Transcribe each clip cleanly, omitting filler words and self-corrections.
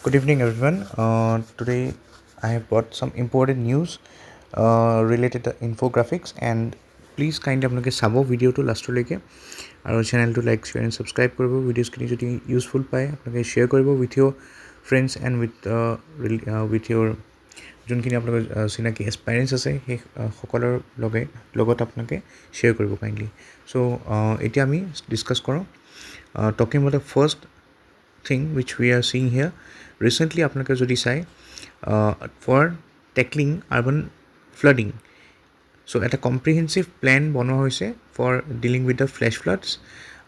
Good evening, everyone. Today I have brought some important news related to infographics, and please kindly আপোনালোকে চাব ভিডিঅ'টো লাষ্টলৈকে আৰু চেনেলটো like share and subscribe কৰিব। ভিডিঅ'ছখিনি যদি ইউজফুল পায় আপোনালোকে শ্বেয়াৰ কৰিব with your friends and with your যোনখিনি আপোনালোকৰ চিনাকি এক্সপিৰিয়েঞ্চ আছে সেই সকলৰ লগত আপোনালোকে শ্বেয়াৰ কৰিব কাইণ্ডলি। চ' এতিয়া আমি ডিছকাছ কৰোঁ talking about the first thing which we are seeing here recently আপোনালোকে যদি চাই for tackling urban flooding, so এটা কম্প্ৰিহেনচিভ প্লেন বনোৱা হৈছে for dealing with the flash floods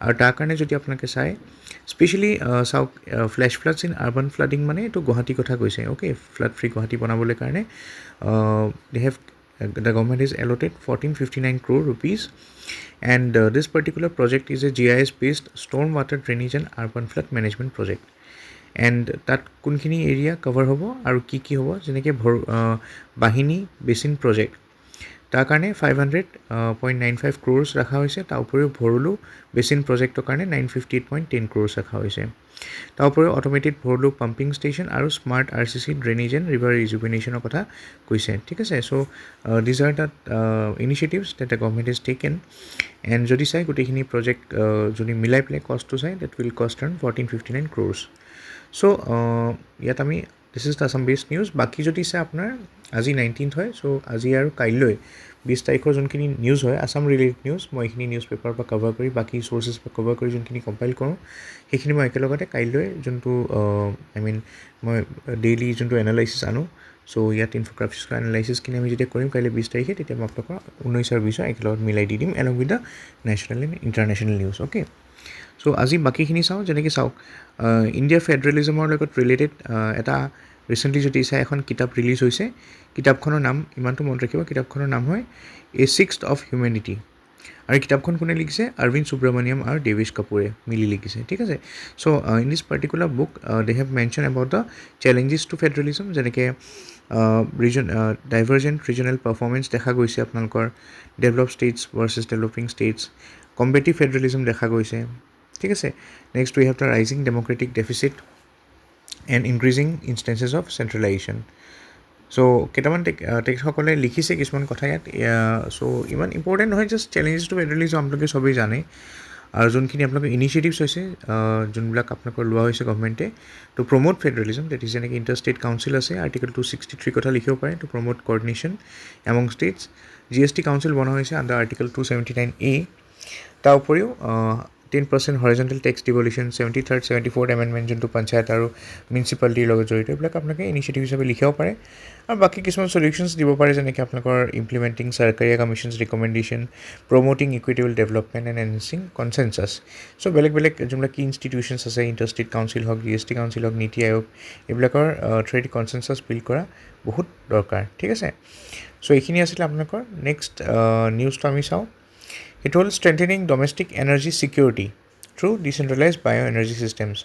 আৰু তাৰ কাৰণে যদি আপোনালোকে চাই স্পেচিয়েলি চাওক flash floods in urban flooding মানে এইটো গুৱাহাটীৰ কথা কৈছে। অ'কে, ফ্লাড ফ্ৰী গুৱাহাটী বনাবলৈ কাৰণে they have the government is allotted 1459 crore rupees, and this particular project is a GIS based stormwater drainage and urban flood management project, and that kunkhini area cover hobo aru ki hobo jeneke bahini basin project তাৰ কাৰণে 500.95 crores ৰাখা হৈছে। তাৰ উপৰিও Bharalu basin প্ৰজেক্টৰ কাৰণে 958.10 crores ৰাখা হৈছে। তাৰ উপৰিও অট'মেটেড ভৰলু পাম্পিং ষ্টেচন আৰু smart RCC drainage and river ৰিজুভিনেশ্যনৰ কথা কৈছে। ঠিক আছে, so' these are the initiatives that the government is taken, and যদি চাই গোটেইখিনি প্ৰজেক্ট যদি মিলাই পেলাই কষ্টটো চাই that will cost around 1459 crores। So' ইয়াত আমি this is the Assam best news. বাকী যদি চাই আপোনাৰ আজি 19th হয়, চ' আজি আৰু কাইলৈ 20 তাৰিখৰ যোনখিনি নিউজ হয় আছাম ৰিলেটেড নিউজ, মই এইখিনি নিউজ পেপাৰৰ পৰা কভাৰ কৰি বাকী চ'ৰ্চেছ পৰা কভাৰ কৰি যোনখিনি কম্পাইল কৰোঁ সেইখিনি মই একেলগতে কাইলৈ যোনটো মই ডেইলি যোনটো এনালাইচিছ আনো, চ' ইয়াত ইনফ'গ্ৰাফিক্সৰ এনালাইচিছখিনি আমি যেতিয়া কৰিম কাইলৈ 20 তাৰিখে, তেতিয়া মই আপোনালোকৰ 19 আৰু 20 একেলগত মিলাই দি দিম along with the national and international news. Okay, so' আজি বাকীখিনি চাওঁ। যেনেকৈ চাওক ইণ্ডিয়াৰ ফেডাৰেলিজমৰ লগত ৰিলেটেড এটা ৰিচেণ্টলি যদি চাই এখন কিতাপ ৰিলিজ হৈছে। কিতাপখনৰ নাম ইমানটো মনত ৰাখিব, কিতাপখনৰ নাম হয় এ ছিক্সথ অফ হিউমেনিটি, আৰু কিতাপখন কোনে লিখিছে? অৰবিন্দ সুব্ৰমণিয়াম আৰু দেৱেশ কাপুৰে মিলি লিখিছে। ঠিক আছে, so' in this particular book they have mention about the challenges to federalism, যেনেকৈ ডাইভাৰ্জেণ্ট ৰিজনেল পাৰফৰ্মেঞ্চ দেখা গৈছে আপোনালোকৰ, develop states versus developing states, competitive federalism দেখা গৈছে। ঠিক আছে, next we have the rising democratic deficit and increasing instances of centralisation. So' কেইটামান তেখেতসকলে লিখিছে কিছুমান কথা ইয়াত। চ' ইমান ইম্পৰ্টেণ্ট নহয়, জাষ্ট চেলেঞ্জেছ টু ফেডাৰেলিজম আপোনালোকে চবেই জানে, আৰু যোনখিনি আপোনালোকৰ ইনিচিয়েটিভছ হৈছে যোনবিলাক আপোনালোকৰ লোৱা হৈছে গভৰ্ণমেণ্টে to promote federalism, that is যেনেকৈ ইণ্টাৰ ষ্টেট কাউঞ্চিল আছে, আৰ্টিকল 263 কথা লিখিব পাৰে to promote coordination among states. GST council বনোৱা হৈছে আণ্ডাৰ আৰ্টিকল 279A। তাৰ উপৰিও 10% হৰিজণ্টেল tax devolution, 73rd 74th amendment যোনটো পঞ্চায়ত আৰু মিউনিচিপালিটিৰ লগত জড়িত, এইবিলাক আপোনালোকে ইনিচিয়েটিভ হিচাপে লিখিব পাৰে, আৰু বাকী কিছুমান চলিউশ্যনছ দিব পাৰে, যেনেকৈ আপোনালোকৰ implementing Sarkaria commissions recommendation, promoting equitable development and enhancing consensus. So' বেলেগ বেলেগ যোনবিলাক কি ইনষ্টিটিউশ্যনছ আছে, ইণ্টাৰ ষ্টেট কাউঞ্চিল হওক, GST কাউঞ্চিল হওক, নীতি আয়োগ, এইবিলাকৰ থ্ৰুৱেদি কনচেনচাছ বিল্ড কৰা বহুত দৰকাৰ। ঠিক আছে, চ' এইখিনি আছিলে আপোনালোকৰ। নেক্সট নিউজটো আমি চাওঁ, সেইটো হ'ল strengthening domestic energy security through decentralise bio' energy systems.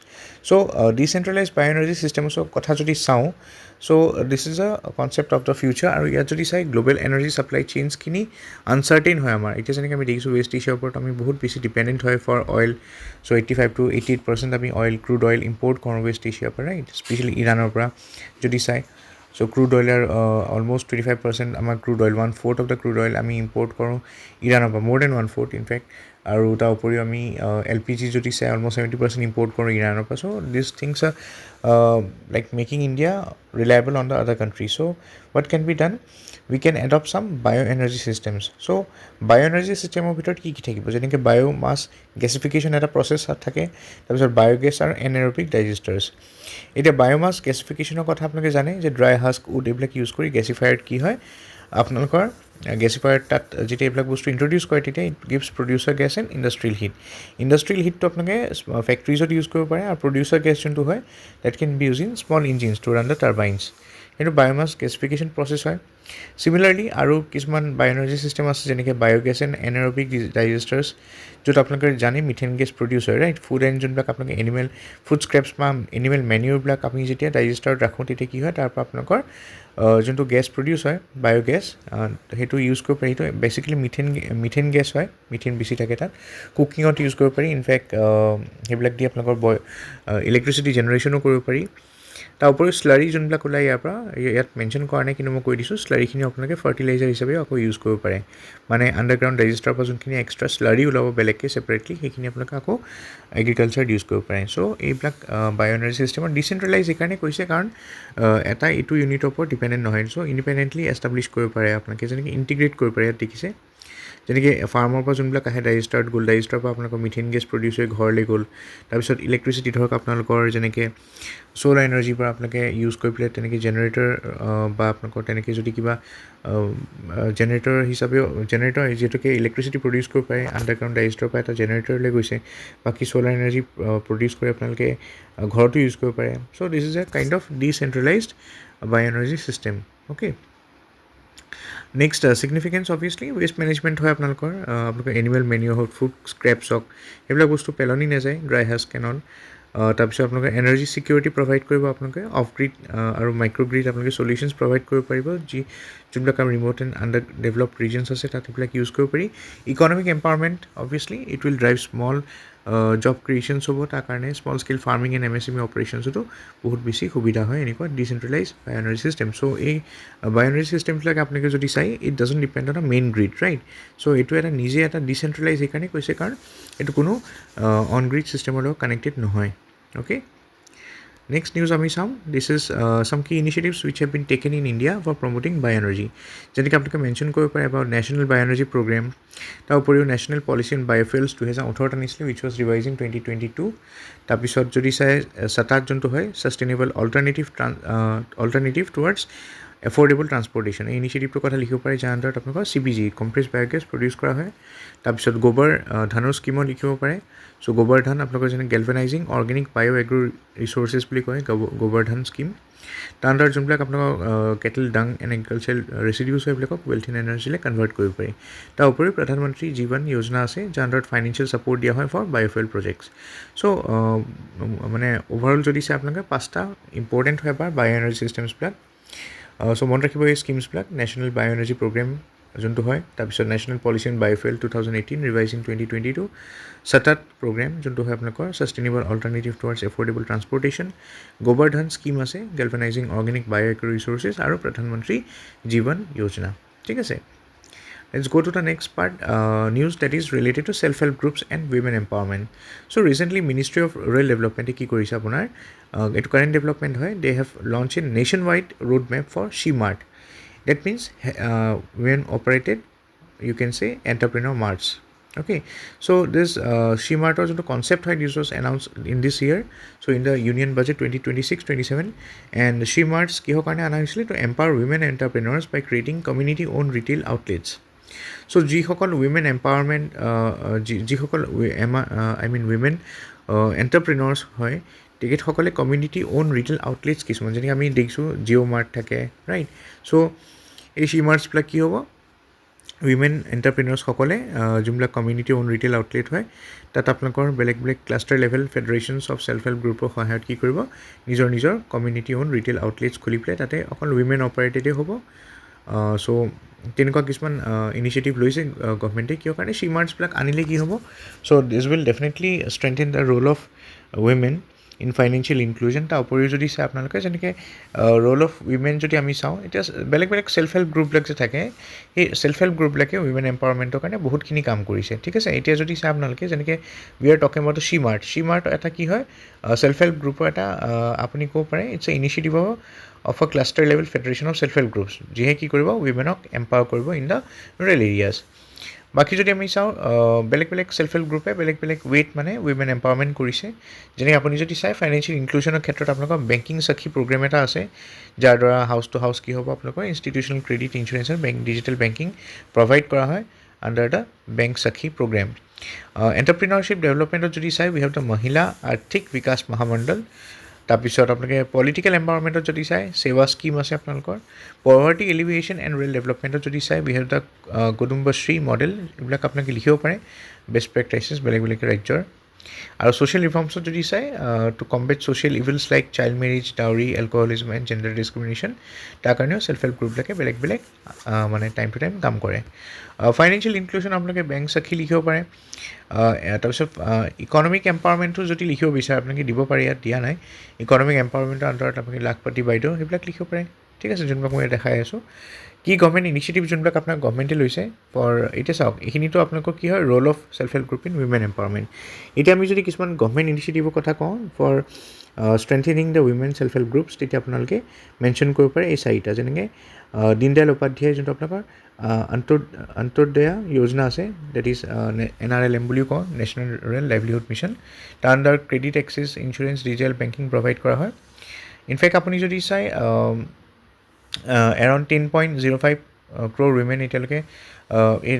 So' decentralise bio' energy ছিষ্টেমছৰ কথা যদি চাওঁ, so' this is a concept of the future, আৰু ইয়াত যদি চাই গ্ল'বেল এনাৰ্জি ছাপ্লাই চেইনছখিনি আনচাৰ্টেইন হয় আমাৰ। এতিয়া যেনেকৈ আমি দেখিছোঁ ৱেষ্ট এছিয়াৰ ওপৰত আমি বহুত বেছি ডিপেণ্ডেণ্ট হয় ফৰ অইল। চ' 85 to 88% আমি ক্ৰুড অইল ইম্পৰ্ট কৰোঁ ৱেষ্ট এছিয়াৰ পৰা, ৰাইট, স্পেচিয়েলি ইৰাণৰ পৰা যদি চাই। চ' ক্ৰুড অইলৰ অলম'ষ্ট 25% আমাৰ crude oil, 1/4 of the crude oil আমি ইম্পৰ্ট কৰোঁ ইৰাণৰ পৰা, মোৰ দেন 1/4 ইনফেক্ট। আৰু তাৰ উপৰিও আমি LPG যদি চাই অলম'ষ্ট 70% ইম্পৰ্ট কৰোঁ ইৰাণৰ পৰা। So' this things are like making India reliable on the other country. So' what can be done, we can adopt some bio' energy systems. চ' বায়' এনাৰ্জি ছিষ্টেমৰ ভিতৰত কি কি থাকিব, যেনেকৈ বায়'মাছ গেছিফিকেশ্যন এটা প্ৰচেছ থাকে, তাৰপিছত বায়'গেছ আৰু এনএৰ'বিক ডাইজেষ্টাৰ্ছ। এতিয়া বায়'মাছ গেছিফিকেশ্যনৰ কথা আপোনালোকে জানে যে ড্ৰাই হাস্ক, উড এইবিলাক ইউজ কৰি গেছিফায়াৰত কি হয় আপোনালোকৰ গেছিফায়াৰ, তাত যেতিয়া এইবিলাক বস্তু ইণ্ট্ৰডিউচ কৰে তেতিয়া it gives producer gas and industrial heat. Industrial হিটটো আপোনালোকে ফেক্টৰিজত ইউজ কৰিব পাৰে, আৰু প্ৰডিউচাৰ গেছ যোনটো হয় that can be use in small engines to run the turbines. সেইটো বায়'মাছ গেছিফিকেশ্যন প্ৰচেছ হয়। চিমিলাৰলি আৰু কিছুমান বায়' এনাৰ্জি ছিষ্টেম আছে, যেনেকৈ বায়'গেছ এণ্ড এনএৰ'বিক ডাইজেষ্টাৰ্ছ, য'ত আপোনালোকে জানে মিথেন গেছ প্ৰডিউচ হয়, ৰাইট। ফুড এণ্ড যোনবিলাক আপোনালোকে এনিমেল ফুড স্ক্ৰেপছ বা এনিমেল মেনিউৰবিলাক আমি যেতিয়া ডাইজেষ্টাৰত ৰাখোঁ তেতিয়া কি হয়, তাৰ পৰা আপোনালোকৰ যোনটো গেছ প্ৰডিউচ হয় বায়'গেছ, সেইটো ইউজ কৰিব পাৰি। সেইটো বেচিকেলি মিথেন গেছ হয়, মিথেন বেছি থাকে তাত, কুকিঙত ইউজ কৰিব পাৰি। ইনফেক্ট সেইবিলাক দি আপোনালোকৰ ইলেক্ট্ৰিচিটি জেনেৰেশ্যনো কৰিব পাৰি। তাৰ উপৰিও স্লাৰি যোনবিলাক ওলাই ইয়াৰ পৰা ইয়াত মেনশ্যন কৰা নাই কিন্তু মই কৈ দিছোঁ স্লাৰিখিনি আপোনালোকে ফাৰ্টিলাইজাৰ হিচাপে আকৌ ইউজ কৰিব পাৰে মানে আণ্ডাৰগ্ৰাউণ্ড ডাইজেষ্টাৰৰ পৰা যোনখিনি এক্সট্ৰা স্লাৰি ওলাব বেলেগকৈ ছেপাৰেটলি সেইখিনি আপোনালোকে আকৌ এগ্ৰিকালচাৰত ইউজ কৰিব পাৰে চ' এইবিলাক বায়' এনাৰ্জি চিষ্টেমত ডিচেণ্ট্ৰেলাইজ সেইকাৰণে কৈছে কাৰণ এটা এইটো ইউনিটৰ ওপৰত ডিপেণ্ডেণ্ট নহয় চ' ইণ্ডিপেণ্ডেণ্টলি এষ্টাব্লিছ কৰিব পাৰে আপোনালোকে যেনেকৈ ইণ্টিগ্ৰেট কৰিব পাৰে ইয়াত দেখিছে যেনেকৈ ফাৰ্মৰ পৰা যোনবিলাক আহে ডাইজেষ্টাৰত গ'ল ডাইজেষ্টাৰৰ পৰা আপোনালোকৰ মিথেন গেছ প্ৰডিউচ হৈ ঘৰলৈ গ'ল তাৰপিছত ইলেক্ট্ৰিচিটি ধৰক আপোনালোকৰ যেনেকৈ চ'লাৰ এনাৰ্জিৰ পৰা আপোনালোকে ইউজ কৰি পেলাই তেনেকৈ জেনেৰেটৰ বা আপোনালোকৰ তেনেকৈ যদি কিবা জেনেৰেটৰ হিচাপেও জেনেৰেটৰ যিহেতুকে ইলেক্ট্ৰিচিটি প্ৰডিউচ কৰিব পাৰে আণ্ডাৰগ্ৰাউণ্ড ডাইজেষ্টাৰৰ পৰা এটা জেনেৰেটৰলৈ গৈছে বাকী চ'লাৰ এনাৰ্জি প্ৰডিউচ কৰি আপোনালোকে ঘৰতো ইউজ কৰিব পাৰে so' this is a kind of decentralised bio' energy system okay next significance obviously waste management হয় আপোনালোকৰ এনিমেল মেনিয়ৰ হওক ফুড স্ক্ৰেপছ হওক সেইবিলাক বস্তু পেলনি নাযায় ড্ৰাই হাছ কেনন তাৰপিছত আপোনালোকে এনাৰ্জি ছিকিউৰিটি প্ৰভাইড কৰিব আপোনালোকে অফ গ্ৰীড আৰু মাইক্ৰ' গ্ৰীড আপোনালোকে চলিউশ্যনছ প্ৰভাইড কৰিব পাৰিব যোনবিলাক remote and under developed regions আছে তাত সেইবিলাক ইউজ কৰিব পাৰি economic empowerment obviously it will drive small job creations হ'ব তাৰ কাৰণে small scale farming and MSME অপাৰেশ্যনছতো বহুত বেছি সুবিধা হয় এনেকুৱা ডিচেণ্ট্ৰেলাইজ বায়' এনাৰ্জি চিষ্টেম চ' এই বায়' এনাৰ্জি চিষ্টেমবিলাক আপোনালোকে যদি চাই it doesn't depend on a main grid right so' এইটো এটা নিজে এটা ডিচেণ্ট্ৰেলাইজ সেইকাৰণে কৈছে কাৰণ এইটো কোনো অন গ্ৰীড ছিষ্টেমৰ লগত কানেক্টেড নহয় অ'কে নেক্সট নিউজ আমি চাম দিছ is some key initiatives which have been taken in India for promoting bio' energy যেনেকৈ আপোনালোকে মেনশ্যন কৰিব পাৰে about national bio' energy program তাৰ উপৰিও নেশ্যনেল পলিচি অন বায়'ফুৱেলছ 2018 আনিছিলে উইচ ৱাজ ৰিভাইজিং 2022 তাৰপিছত যদি চাই ছাতাত যোনটো হয় sustainable alternative towards affordable transportation এই ইনিচিয়েটিভটোৰ কথা লিখিব পাৰে যাৰ আণ্ডাৰত আপোনালোকৰ CBG কম্প্ৰেছ বায়'গেছ প্ৰডিউচ কৰা হয় তাৰপিছত গোবৰ ধানৰ স্কিমত লিখিব পাৰে চ' গোবৰ ধান আপোনালোকৰ যেনে galvanising organic bio' agro' resources বুলি কয় গোবৰ ধান স্কিম তাৰ আণ্ডাৰত যোনবিলাক আপোনালোকৰ কেটেল ডাং এণ্ড এগ্ৰিকালচাৰেল ৰেচিডিউচ হয় এইবিলাকক ৱেল্থ এণ্ড এনাৰ্জিলৈ কনভাৰ্ট কৰিব পাৰি তাৰ উপৰিও প্ৰধানমন্ত্ৰী জীৱন যোজনা আছে যাৰ আণ্ডাৰত ফাইনেন্সিয়েল ছাপৰ্ট দিয়া হয় ফৰ বায়'ফুৱেল প্ৰজেক্টছ চ' মানে অভাৰঅল যদি চাই আপোনালোকে 5টা ইম্পৰ্টেণ্ট হয় বা বায়' এনাৰ্জি চিষ্টেমছবিলাক চ' মনত ৰাখিব এই স্কিমছবিলাক নেশ্যনেল বায়' এনাৰ্জি প্ৰগ্ৰেম যোনটো হয় তাৰপিছত national policy on biofuel 2018 revising 2022 ছাতাত প্ৰগ্ৰেম যোনটো হয় আপোনালোকৰ sustainable alternative towards affordable transportation Gobardhan scheme আছে galvanising organic bio' agro' resources আৰু প্ৰধানমন্ত্ৰী জীৱন যোজনা ঠিক আছে Let's go to the next part, news that is related to self-help groups and women empowerment. So recently, Ministry of Rural Development কি কৰিছে আপোনাৰ এইটো current development হয় they have launched a nationwide roadmap for She-Mart. That means women operated, you can say, entrepreneur marts. Okay, so this She-Mart was the concept হয় this was announced in this year, so in the Union Budget 2026-27, and She-Marts কিহৰ কাৰণে অনা হৈছিলে to empower women entrepreneurs by creating community-owned retail outlets. চ' যিসকল women empowerment যিসকল women এণ্টাৰপ্ৰিনৰ্ছ হয় তেখেতসকলে community on retail আউটলেটছ কিছুমান যেনেকৈ আমি দেখিছোঁ জিঅ' মাৰ্ট থাকে ৰাইট চ' এই She-Martsবিলাক কি হ'ব উইমেন এণ্টাৰপ্ৰিনৰ্ছসকলে যোনবিলাক কমিউনিটি অ'ন ৰিটেইল আউটলেট হয় তাত আপোনালোকৰ বেলেগ বেলেগ cluster level federations of self help গ্ৰুপৰ সহায়ত কি কৰিব নিজৰ কমিউনিটি অ'ন ৰিটেইল আউটলেটছ খুলি পেলাই তাতে অকল উইমেন অপাৰেটেডেই হ'ব চ' তেনেকুৱা কিছুমান ইনিচিয়েটিভ লৈছে গভমেণ্টে কিয় কাৰণে She-Martsবিলাক আনিলে কি হ'ব so' this will definitely strengthen the role of women in financial inclusion তাৰ উপৰিও যদি চাই আপোনালোকে যেনেকৈ ৰোল অফ উইমেন যদি আমি চাওঁ এতিয়া বেলেগ বেলেগ ছেল্ফ হেল্প গ্ৰুপবিলাক যে থাকে সেই ছেল্ফ হেল্প গ্ৰুপবিলাকে উইমেন এম্পাৱাৰমেণ্টৰ কাৰণে বহুতখিনি কাম কৰিছে ঠিক আছে এতিয়া যদি চাই আপোনালোকে যেনেকৈ we are talking about She-Mart এটা কি হয় ছেল্ফ হেল্প গ্ৰুপৰ এটা আপুনি ক'ব পাৰে it's a initiative of a cluster level federation of self help groups যিহে কি কৰিব উইমেনক এম্পাৱাৰ কৰিব ইন দ্য ৰুৰেল এৰিয়াজ বাকী যদি আমি চাওঁ বেলেগ বেলেগ ছেল্ফ হেল্প গ্ৰুপে বেলেগ বেলেগ ৱেইট মানে উইমেন এম্পাৱাৰমেণ্ট কৰিছে যেনে আপুনি যদি চাই ফাইনেন্সিয়েল ইনক্লুজনৰ ক্ষেত্ৰত আপোনালোকৰ বেংকিং সাক্ষী প্ৰগ্ৰেম এটা আছে যাৰ দ্বাৰা হাউচ টু হাউচ কি হ'ব আপোনালোকৰ ইনষ্টিটিউচনেল ক্ৰেডিট ইঞ্চুৰেঞ্চ আৰু ডিজিটেল বেংকিং প্ৰভাইড কৰা হয় আণ্ডাৰ দ্য বেংক সাক্ষী প্ৰগ্ৰেম এণ্টাৰপ্ৰিনৰশ্বিপ ডেভেলপমেণ্টত যদি চাই উই হেভ দ্য মহিলা আৰ্থিক বিকাশ মহামণ্ডল তাৰপিছত আপোনালোকে পলিটিকেল এম্পাৱাৰমেণ্টত যদি চাই সেৱা স্কিম আছে আপোনালোকৰ পভাৰ্টি এলিভিয়েশ্যন এণ্ড ৰুৰেল ডেভেলপমেণ্টত যদি চাই উই হেভ দ্য কুটুম্বশ্ৰী মডেল এইবিলাক আপোনালোকে লিখিব পাৰে বেষ্ট প্ৰেক্টিচেছ বেলেগ বেলেগ ৰাজ্যৰ আৰু ছ'চিয়েল ৰিফৰ্মছত যদি চাই to combat social evils like child marriage dowry alcoholism and gender discrimination তাৰ কাৰণেও ছেল্ফ হেল্প গ্ৰুপবিলাকে বেলেগ বেলেগ মানে টাইম টু টাইম কাম কৰে ফাইনেন্সিয়েল ইনক্লুজন আপোনালোকে বেংক সাক্ষী লিখিব পাৰে তাৰপিছত ইকনমিক এম্পাৱাৰমেণ্টটো যদি লিখিব বিচাৰে আপোনালোকে দিব পাৰে ইয়াত দিয়া নাই ইকনমিক এম্পাৱাৰমেণ্টৰ আণ্ডাৰত আপোনালোকে লাখপতি বাইদেউ সেইবিলাক লিখিব পাৰে ঠিক আছে যোনবিলাক মই দেখাই আছোঁ কি গভৰ্ণমেণ্ট ইনিচিয়েটিভ যোনবিলাক আপোনাৰ গভৰ্ণমেণ্টে লৈছে ফৰ এতিয়া চাওক এইখিনিতো আপোনালোকৰ কি হয় role of self help group in women empowerment এতিয়া আমি যদি কিছুমান গভৰ্ণমেণ্ট ইনিচিয়েটিভৰ কথা কওঁ for strengthening the women self help groups তেতিয়া আপোনালোকে মেনশ্যন কৰিব পাৰে এই চাৰিটা যেনেকৈ দীনদয়াল উপাধ্যায় যোনটো আপোনালোকৰ অন্তোদয়া যোজনা আছে ডেট ইজ NRLM বুলিও কওঁ নেশ্যনেল ৰুৰেল লাইভলিহুড মিছন তাৰ under credit access insurance digital banking provide কৰা হয় ইনফেক্ট আপুনি যদি চাই এৰাউণ্ড 10.05 ক্ৰ'ৰ উইমেন এতিয়ালৈকে এই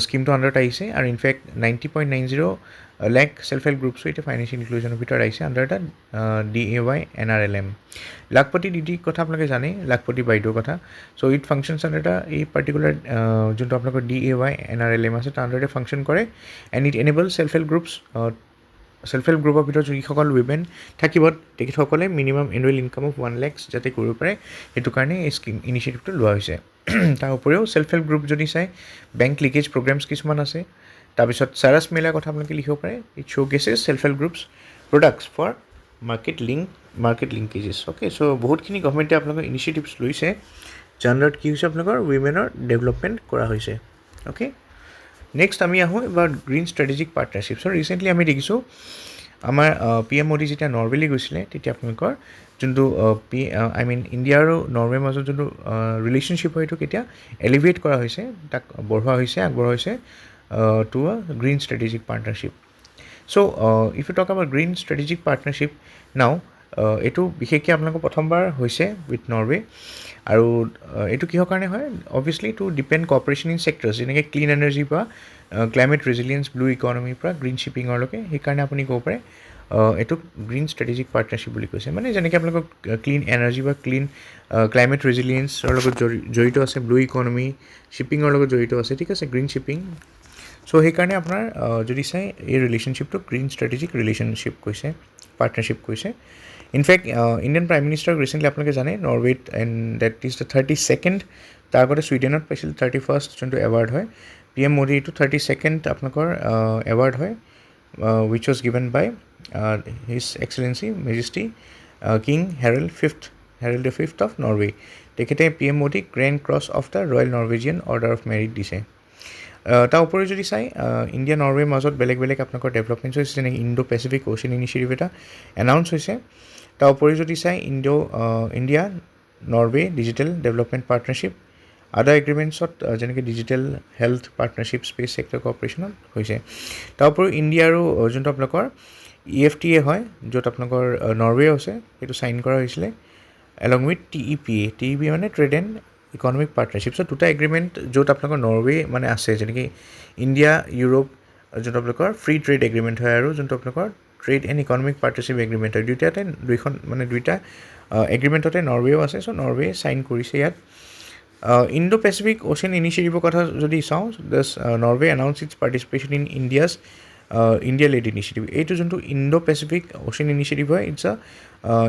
স্কিমটো আণ্ডাৰত আহিছে আৰু ইনফেক্ট 90.90 লাখ ছেল্ফ হেল্প গ্ৰুপছো এতিয়া ফাইনেন্সিয়েল ইনক্লুজনৰ ভিতৰত আহিছে আণ্ডাৰ এটা DAY NRLM লাখপতি দিদিৰ কথা আপোনালোকে জানেই লাখপতি বাইদেউৰ কথা চ' ইট ফাংচনছ আণ্ডাৰ এটা এই পাৰ্টিকুলাৰ যোনটো আপোনালোকৰ DAY NRLM আছে তাৰ আণ্ডাৰতে ফাংচন কৰে and it enable self help গ্ৰুপৰ ভিতৰত যিসকল উইমেন থাকিব তেখেতসকলে minimum annual income of 1 lakh যাতে কৰিব পাৰে সেইটো কাৰণে এই স্কিম ইনিচিয়েটিভটো লোৱা হৈছে তাৰ উপৰিও ছেল্ফ হেল্প গ্ৰুপ যদি চাই বেংক লিকেজ প্ৰগ্ৰেমছ কিছুমান আছে তাৰপিছত চাৰাছ মেলাৰ কথা আপোনালোকে লিখিব পাৰে it showcases self help groups products for market linkages okay so' বহুতখিনি গভৰ্ণমেণ্টে আপোনালোকৰ ইনিচিয়েটিভছ লৈছে যাৰ আণ্ডাৰত কি হৈছে আপোনালোকৰ উইমেনৰ ডেভেলপমেণ্ট কৰা হৈছে অ'কে নেক্সট আমি আহোঁ এবাৰ গ্ৰীণ ষ্ট্ৰেটেজিক পাৰ্টনাৰশ্বিপছৰ ৰিচেণ্টলি আমি দেখিছোঁ আমাৰ PM মোদী যেতিয়া নৰৱেলৈ গৈছিলে তেতিয়া আপোনালোকৰ যোনটো ইণ্ডিয়া আৰু নৰৱেৰ মাজত যোনটো ৰিলেশ্যনশ্বিপ হয় সেইটো কেতিয়া এলিভেট কৰা হৈছে তাক আগবঢ়োৱা হৈছে to a green strategic partnership so' if you talk about green strategic partnership নাও এইটো বিশেষকৈ আপোনালোকৰ প্ৰথমবাৰ হৈছে উইথ নৰৱে আৰু এইটো কিহৰ কাৰণে হয় obviously to depend cooperation in sectors যেনেকৈ ক্লিন এনাৰ্জিৰ পৰা ক্লাইমেট ৰেজিলিয়েঞ্চ ব্লু ইকনমিৰ পৰা গ্ৰীণ শ্বিপিঙৰলৈকে সেইকাৰণে আপুনি ক'ব পাৰে এইটোক গ্ৰীণ ষ্ট্ৰেটেজিক পাৰ্টনাৰশ্বিপ বুলি কৈছে মানে যেনেকৈ আপোনালোকক ক্লিন এনাৰ্জি বা ক্লাইমেট ৰেজিলিয়েঞ্চৰ লগত জড়িত আছে ব্লু ইকনমি শ্বিপিঙৰ লগত জড়িত আছে ঠিক আছে গ্ৰীণ শ্বিপিং চ' সেইকাৰণে আপোনাৰ যদি চাই এই ৰিলেশ্যনশ্বিপটোক গ্ৰীণ ষ্ট্ৰেটেজিক ৰিলেশ্যনশ্বিপ কৈছে পাৰ্টনাৰশ্বিপ কৈছে ইনফেক্ট ইণ্ডিয়ান প্ৰাইম মিনিষ্টাৰক ৰিচেণ্টলি আপোনালোকে জানে নৰৱেত and that is the 32nd তাৰ আগতে ছুইডেনত পাইছিল 31st যোনটো এৱাৰ্ড হয় PM মোদী এইটো 32nd আপোনালোকৰ এৱাৰ্ড হয় which was given by his excellency majesty king Harald the fifth of Norway তেখেতে PM মোদীক grand cross of the royal Norwegian order of merit দিছে তাৰ উপৰিও যদি চাই ইণ্ডিয়া নৰৱেৰ মাজত বেলেগ বেলেগ আপোনালোকৰ ডেভেলপমেণ্টছ হৈছে যেনেকৈ ইণ্ডো পেচিফিক অ'চিয়ান ইনিচিয়েটিভ এটা এনাউন্স হৈছে তাৰ উপৰিও যদি চাই India Norway digital development partnership other এগ্ৰিমেণ্টছত যেনেকৈ digital health partnership space sector কৰ্পৰেশ্যনত হৈছে তাৰ উপৰিও ইণ্ডিয়া আৰু যোনটো আপোনালোকৰ EFTA হয় য'ত আপোনালোকৰ নৰৱে আছে সেইটো চাইন কৰা হৈছিলে এলং উইথ TEPA মানে ট্ৰেড এণ্ড ইকনমিক পাৰ্টনাৰশ্বিপ চ' দুটা এগ্ৰিমেণ্ট য'ত আপোনালোকৰ নৰৱে মানে আছে যেনেকৈ ইণ্ডিয়া ইউৰোপ যোনটো আপোনালোকৰ ফ্ৰী ট্ৰেড এগ্ৰিমেণ্ট হয় আৰু যোনটো আপোনালোকৰ trade and economic partnership agreement হয় দুইটা এগ্ৰিমেণ্টতে নৰৱেও আছে চ' নৰৱে চাইন কৰিছে ইয়াত ইণ্ডো পেচিফিক অ'চিয়ান ইনিচিয়েটিভৰ কথা যদি চাওঁ thus Norway announce its participation in India led initiative এইটো যোনটো ইণ্ডো পেচিফিক অ'চিয়ান ইনিচিয়েটিভ হয় its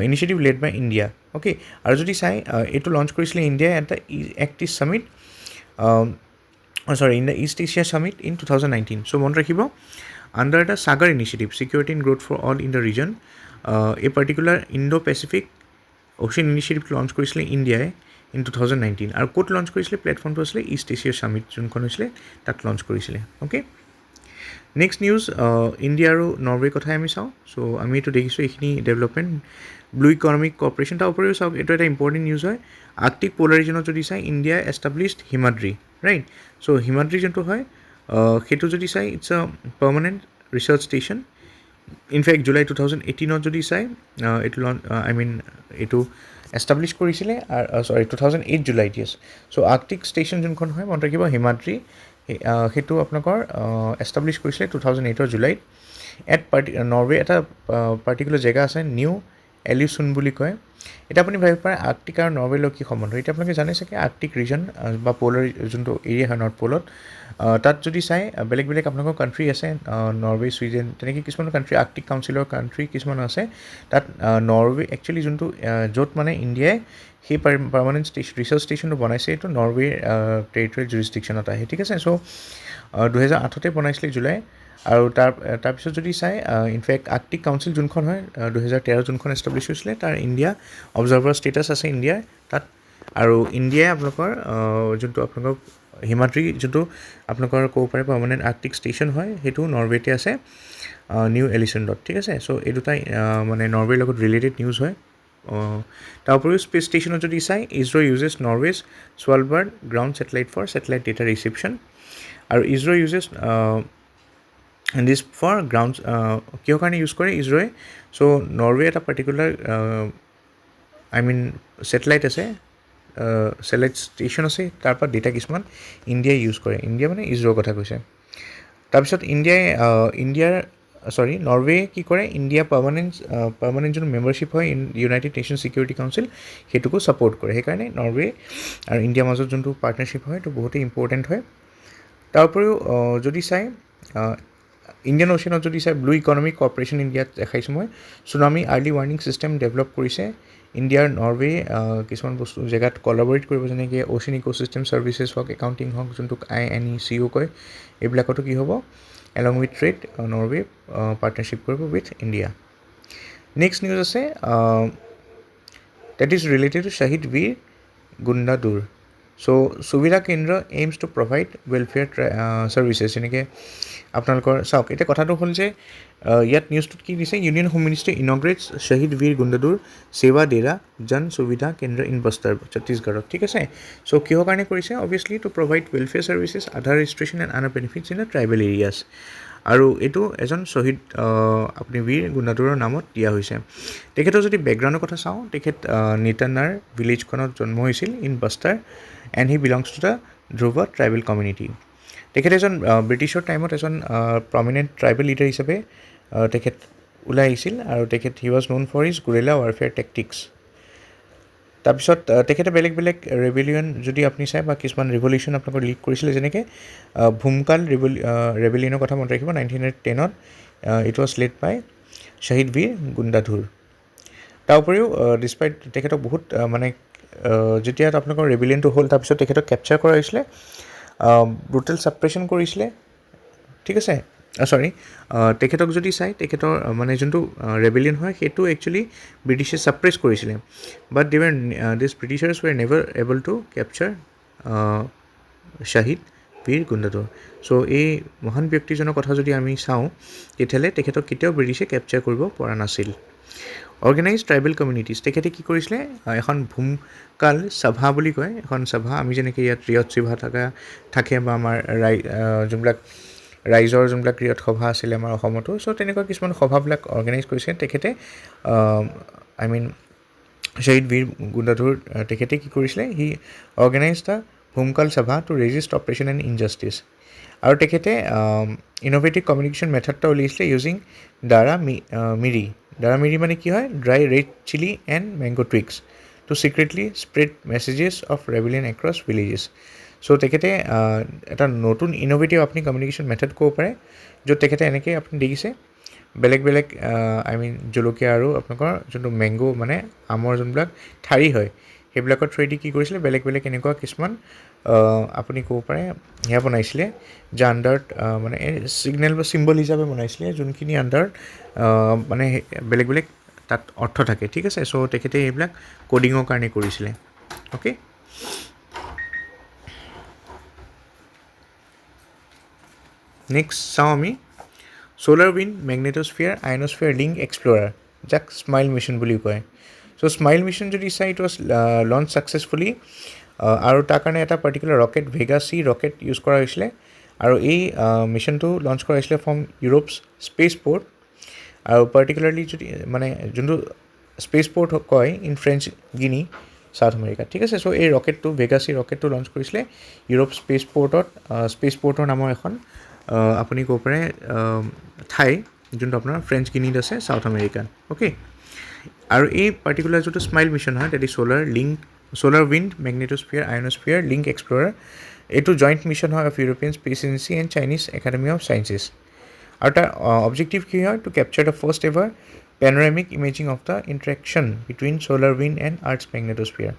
initiative led by India okay আৰু যদি চাই এইটো লঞ্চ কৰিছিলে ইণ্ডিয়াই এটা act east summit in the east Asia summit in 2019 চ' মনত ৰাখিব under the Sagar initiative security and growth for all in the region এই পাৰ্টিকুলাৰ ইণ্ডো পেচিফিক অ'চিয়ান ইনিচিয়েটিভটো লঞ্চ কৰিছিলে ইণ্ডিয়াই ইন 2019 আৰু ক'ত লঞ্চ কৰিছিলে প্লেটফৰ্মটো আছিলে ইষ্ট এছিয়া ছামিট যোনখন হৈছিলে তাত লঞ্চ কৰিছিলে অ'কে নেক্সট নিউজ ইণ্ডিয়া আৰু নৰৱেৰ কথাই আমি চাওঁ চ' আমি এইটো দেখিছোঁ এইখিনি ডেভেলপমেণ্ট ব্লু ইকনমিক কৰ্পৰেশ্যন তাৰ উপৰিও চাওক এইটো এটা ইম্পৰ্টেণ্ট নিউজ হয় আৰ্কটিক প'লাৰ ৰিজনত যদি চাই India established Himadri right so' Himadri যোনটো হয় সেইটো যদি চাই it's a permanent research station in fact July 2018 যদি চাই এইটো এষ্টাব্লিছ কৰিছিলে 2008 জুলাইত ইয়েছ চ' আৰ্কটিক ষ্টেচন যোনখন হয় মনত ৰাখিব হিমাদ্ৰী সেইটো আপোনালোকৰ এষ্টাব্লিছ কৰিছিলে 2008 জুলাইত নৰৱে এটা পাৰ্টিকুলাৰ জেগা আছে নিউ এলিউচন বুলি কয় এটা আপুনি ভাবিব পাৰে আৰ্কটিক আৰু নৰৱেৰ লগত কি সম্বন্ধ এতিয়া আপোনালোকে জানে চাগে আৰ্কটিক ৰিজন বা প'লাৰ যোনটো এৰিয়া হয় নৰ্থ প'লত তাত যদি চাই বেলেগ বেলেগ আপোনালোকৰ কাণ্ট্ৰি আছে নৰৱে ছুইডেন তেনেকৈ কিছুমান কাণ্ট্ৰি আৰ্কটিক কাউন্সিলৰ কাণ্ট্ৰি কিছুমান আছে তাত নৰৱে একচুৱেলি যোনটো য'ত মানে ইণ্ডিয়াই সেই পাৰ্মানেণ্ট ৰিচাৰ্চ ষ্টেচনটো বনাইছে এইটো নৰৱেৰ টেৰিটৰিয়েল জুৰিছডিকশ্যনত আহে ঠিক আছে চ' 2008 বনাইছিলে জুলাই আৰু তাৰপিছত যদি চাই ইনফেক্ট আৰ্কটিক কাউন্সিল যোনখন হয় 2013 যোনখন এষ্টাব্লিছ হৈছিলে তাৰ ইণ্ডিয়া অবজাৰ্ভাৰ ষ্টেটাছ আছে ইণ্ডিয়াৰ তাত আৰু ইণ্ডিয়াই আপোনালোকৰ যোনটো আপোনালোকৰ হিমাদ্ৰী যোনটো আপোনালোকৰ ক'ব পাৰে পাৰ্মানেণ্ট আৰ্কটিক ষ্টেচন হয় সেইটো নৰৱেতে আছে নিউ এলিচেণ্ডত ঠিক আছে চ' এই দুটাই মানে নৰৱেৰ লগত ৰিলেটেড নিউজ হয় তাৰ উপৰিও স্পেচ ষ্টেচনত যদি চাই ISRO' uses Norway's Svalbard ground satellite for satellite data reception আৰু ISRO' uses this for ground কিহৰ কাৰণে ইউজ কৰে ইছৰ'য়ে চ' নৰৱে এটা পাৰ্টিকুলাৰ ছেটেলাইট আছে ছেটেলাইট ষ্টেচন আছে তাৰ পৰা ডেটা কিছুমান ইণ্ডিয়াই ইউজ কৰে ইণ্ডিয়া মানে ইছৰ'ৰ কথা কৈছে তাৰপিছত নৰৱে কি কৰে ইণ্ডিয়া পাৰ্মানেণ্ট যোনটো মেম্বাৰশ্বিপ হয় ইউনাইটেড নেশ্যন ছিকিউৰিটি কাউন্সিল সেইটোকো ছাপৰ্ট কৰে সেইকাৰণে নৰৱে আৰু ইণ্ডিয়াৰ মাজত যোনটো পাৰ্টনাৰশ্বিপ হয় সেইটো বহুতেই ইম্পৰ্টেণ্ট হয় তাৰ উপৰিও যদি চাই ইণ্ডিয়ান অ'চিয়ানত যদি চাই ব্লু ইকনমিক কৰ্পৰেশ্যন ইণ্ডিয়াত দেখাইছোঁ মই tsunami early warning system develop কৰিছে ইণ্ডিয়াৰ নৰৱে কিছুমান বস্তু জেগাত কলাবৰেট কৰিব যেনেকৈ অ'চিয়ান ইক'ছিষ্টেম ছাৰ্ভিচেছ হওক একাউণ্টিং হওক যোনটোক INECO কয় এইবিলাকতো কি হ'ব along with trade Norway partnership কৰিব উইথ ইণ্ডিয়া নেক্সট নিউজ আছে ডেট ইজ ৰিলেটেড টু শ্বহীদ বীৰ গুণ্ডাদুৰ চ' সুবিধা কেন্দ্ৰ aims to provide welfare services যেনেকৈ আপোনালোকৰ চাওক এতিয়া কথাটো হ'ল যে ইয়াত নিউজটোত কি দিছে ইউনিয়ন হোম মিনিষ্ট্ৰী ইনগ্ৰেটছ শ্বহীদ বীৰ গুণ্ডাদুৰ সেৱা ডেৰা জন সুবিধা কেন্দ্ৰ ইন বস্তাৰ ছত্তীশগড়ত ঠিক আছে চ' কিহৰ কাৰণে কৰিছে obviously two provide welfare services Aadhaar registration and other benefits in the tribal areas আৰু এইটো এজন শ্বহীদ আপুনি বীৰ গুণ্ডাদুৰৰ নামত দিয়া হৈছে তেখেতৰ যদি বেকগ্ৰাউণ্ডৰ কথা চাওঁ তেখেত নিতানাৰ ভিলেজখনত জন্ম হৈছিল in Bastar and he belongs to the Dhurwa tribal community তেখেত এজন ব্ৰিটিছৰ টাইমত এজন প্ৰমিনেণ্ট ট্ৰাইবেল লিডাৰ হিচাপে তেখেত ওলাই আহিছিল আৰু তেখেত he was known for his guerrilla warfare tactics তাৰপিছত তেখেতে বেলেগ বেলেগ ৰেবেলিয়ন যদি আপুনি চাই বা কিছুমান ৰিভলিউশ্যন আপোনালোকৰ লিড কৰিছিলে যেনেকৈ ভূমকাল ৰেবেলিয়নৰ কথা মনত ৰাখিব 1910 ইট ৱাজ লেড বাই শ্বহীদ বীৰ গুণ্ডাধুৰ তাৰ উপৰিও ডিছপাইট তেখেতক বহুত যেতিয়া আপোনালোকৰ ৰেবেলিয়নটো হ'ল তাৰপিছত তেখেতক কেপচাৰ কৰা হৈছিলে ব্ৰুটেল ছাপ্ৰেশ্যন কৰিছিলে ঠিক আছে তেখেতক যদি চাই তেখেতৰ যোনটো ৰেবেলিয়ন হয় সেইটো একচুৱেলি ব্ৰিটিছে ছাপ্ৰেছ কৰিছিলে but this Britishers were never able to capture Shaheed Veer গুণ্ডাধুৰ চ' এই মহান ব্যক্তিজনৰ কথা যদি আমি চাওঁ তেতিয়াহ'লে তেখেতক কেতিয়াও ব্ৰিটিছে কেপচাৰ কৰিব পৰা নাছিল অৰ্গেনাইজ ট্ৰাইবেল কমিউনিটিজ তেখেতে কি কৰিছিলে এখন ভূমকাল সভা বুলি কয় এখন সভা আমি যেনেকৈ ইয়াত ৰিয়ত সভা থাকে বা আমাৰ যোনবিলাক ৰাইজৰ যোনবিলাক ৰিয়ত সভা আছিলে আমাৰ অসমতো চ' তেনেকুৱা কিছুমান সভাবিলাক অৰ্গেনাইজ কৰিছে তেখেতে শ্বহীদ বীৰ গুণ্ডাধুৰ তেখেতে কি কৰিছিলে হি organise the Bhumkal Sabha to resist oppression and injustice আৰু তেখেতে ইন'ভেটিভ কমিউনিকেশ্যন মেথড এটা উলিয়াইছিলে ইউজিং দাৰা মিৰি মানে কি হয় dry red chilli and mango' twigs to secretly spread messages of rebellion across villages so' তেখেতে এটা নতুন ইন'ভেটিভ আপুনি কমিউনিকেশ্যন মেথড ক'ব পাৰে য'ত তেখেতে এনেকৈ আপুনি দেখিছে বেলেগ বেলেগ জলকীয়া আৰু আপোনালোকৰ যোনটো মেংগ' মানে আমৰ যোনবিলাক ঠাৰি হয় সেইবিলাকৰ থ্ৰুৱেদি কি কৰিছিলে বেলেগ বেলেগ এনেকুৱা কিছুমান আপুনি ক'ব পাৰে সেয়া বনাইছিলে যে আণ্ডাৰত ছিগনেল বা চিম্বল হিচাপে বনাইছিলে যোনখিনি আণ্ডাৰত বেলেগ বেলেগ তাত অৰ্থ থাকে ঠিক আছে চ' তেখেতে এইবিলাক ক'ডিঙৰ কাৰণে কৰিছিলে অ'কে নেক্সট চাওঁ আমি ছ'লাৰ উইণ্ড মেগনেটস্ফিয়াৰ আয়নস্ফিয়াৰ লিংক এক্সপ্ল'ৰাৰ যাক স্মাইল মিছন বুলিও কয় চ' স্মাইল মিছন যদি চাই ইট ৱাজ লঞ্চ ছাকচেছফুলি আৰু তাৰ কাৰণে এটা particular rocket Vega C rocket use কৰা হৈছিলে আৰু এই মিছনটো লঞ্চ কৰা হৈছিলে ফ্ৰম ইউৰোপছ স্পেচ পৰ্ট আৰু পাৰ্টিকুলাৰলি যদি যোনটো স্পেচ পৰ্ট কয় in French Guinea south America ঠিক আছে চ' এই ৰকেটটো ভেগা চি ৰকেটটো লঞ্চ কৰিছিলে ইউৰোপ স্পেচ পৰ্টৰ নামৰ এখন আপুনি ক'ব পাৰে ঠাই যোনটো আপোনাৰ ফ্ৰেঞ্চ গিনিত আছে ছাউথ আমেৰিকাত অ'কে আৰু এই পাৰ্টিকুলাৰ যোনটো স্মাইল মিছন হয় that is solar wind magnetosphere ionosphere link explorer এইটো জইণ্ট মিছন হয় of European Space Agency and Chinese Academy of Sciences আৰু তাৰ অবজেক্টিভ কি হয় to capture the first ever panoramic imaging of the interaction between solar wind and Earth's magnetosphere.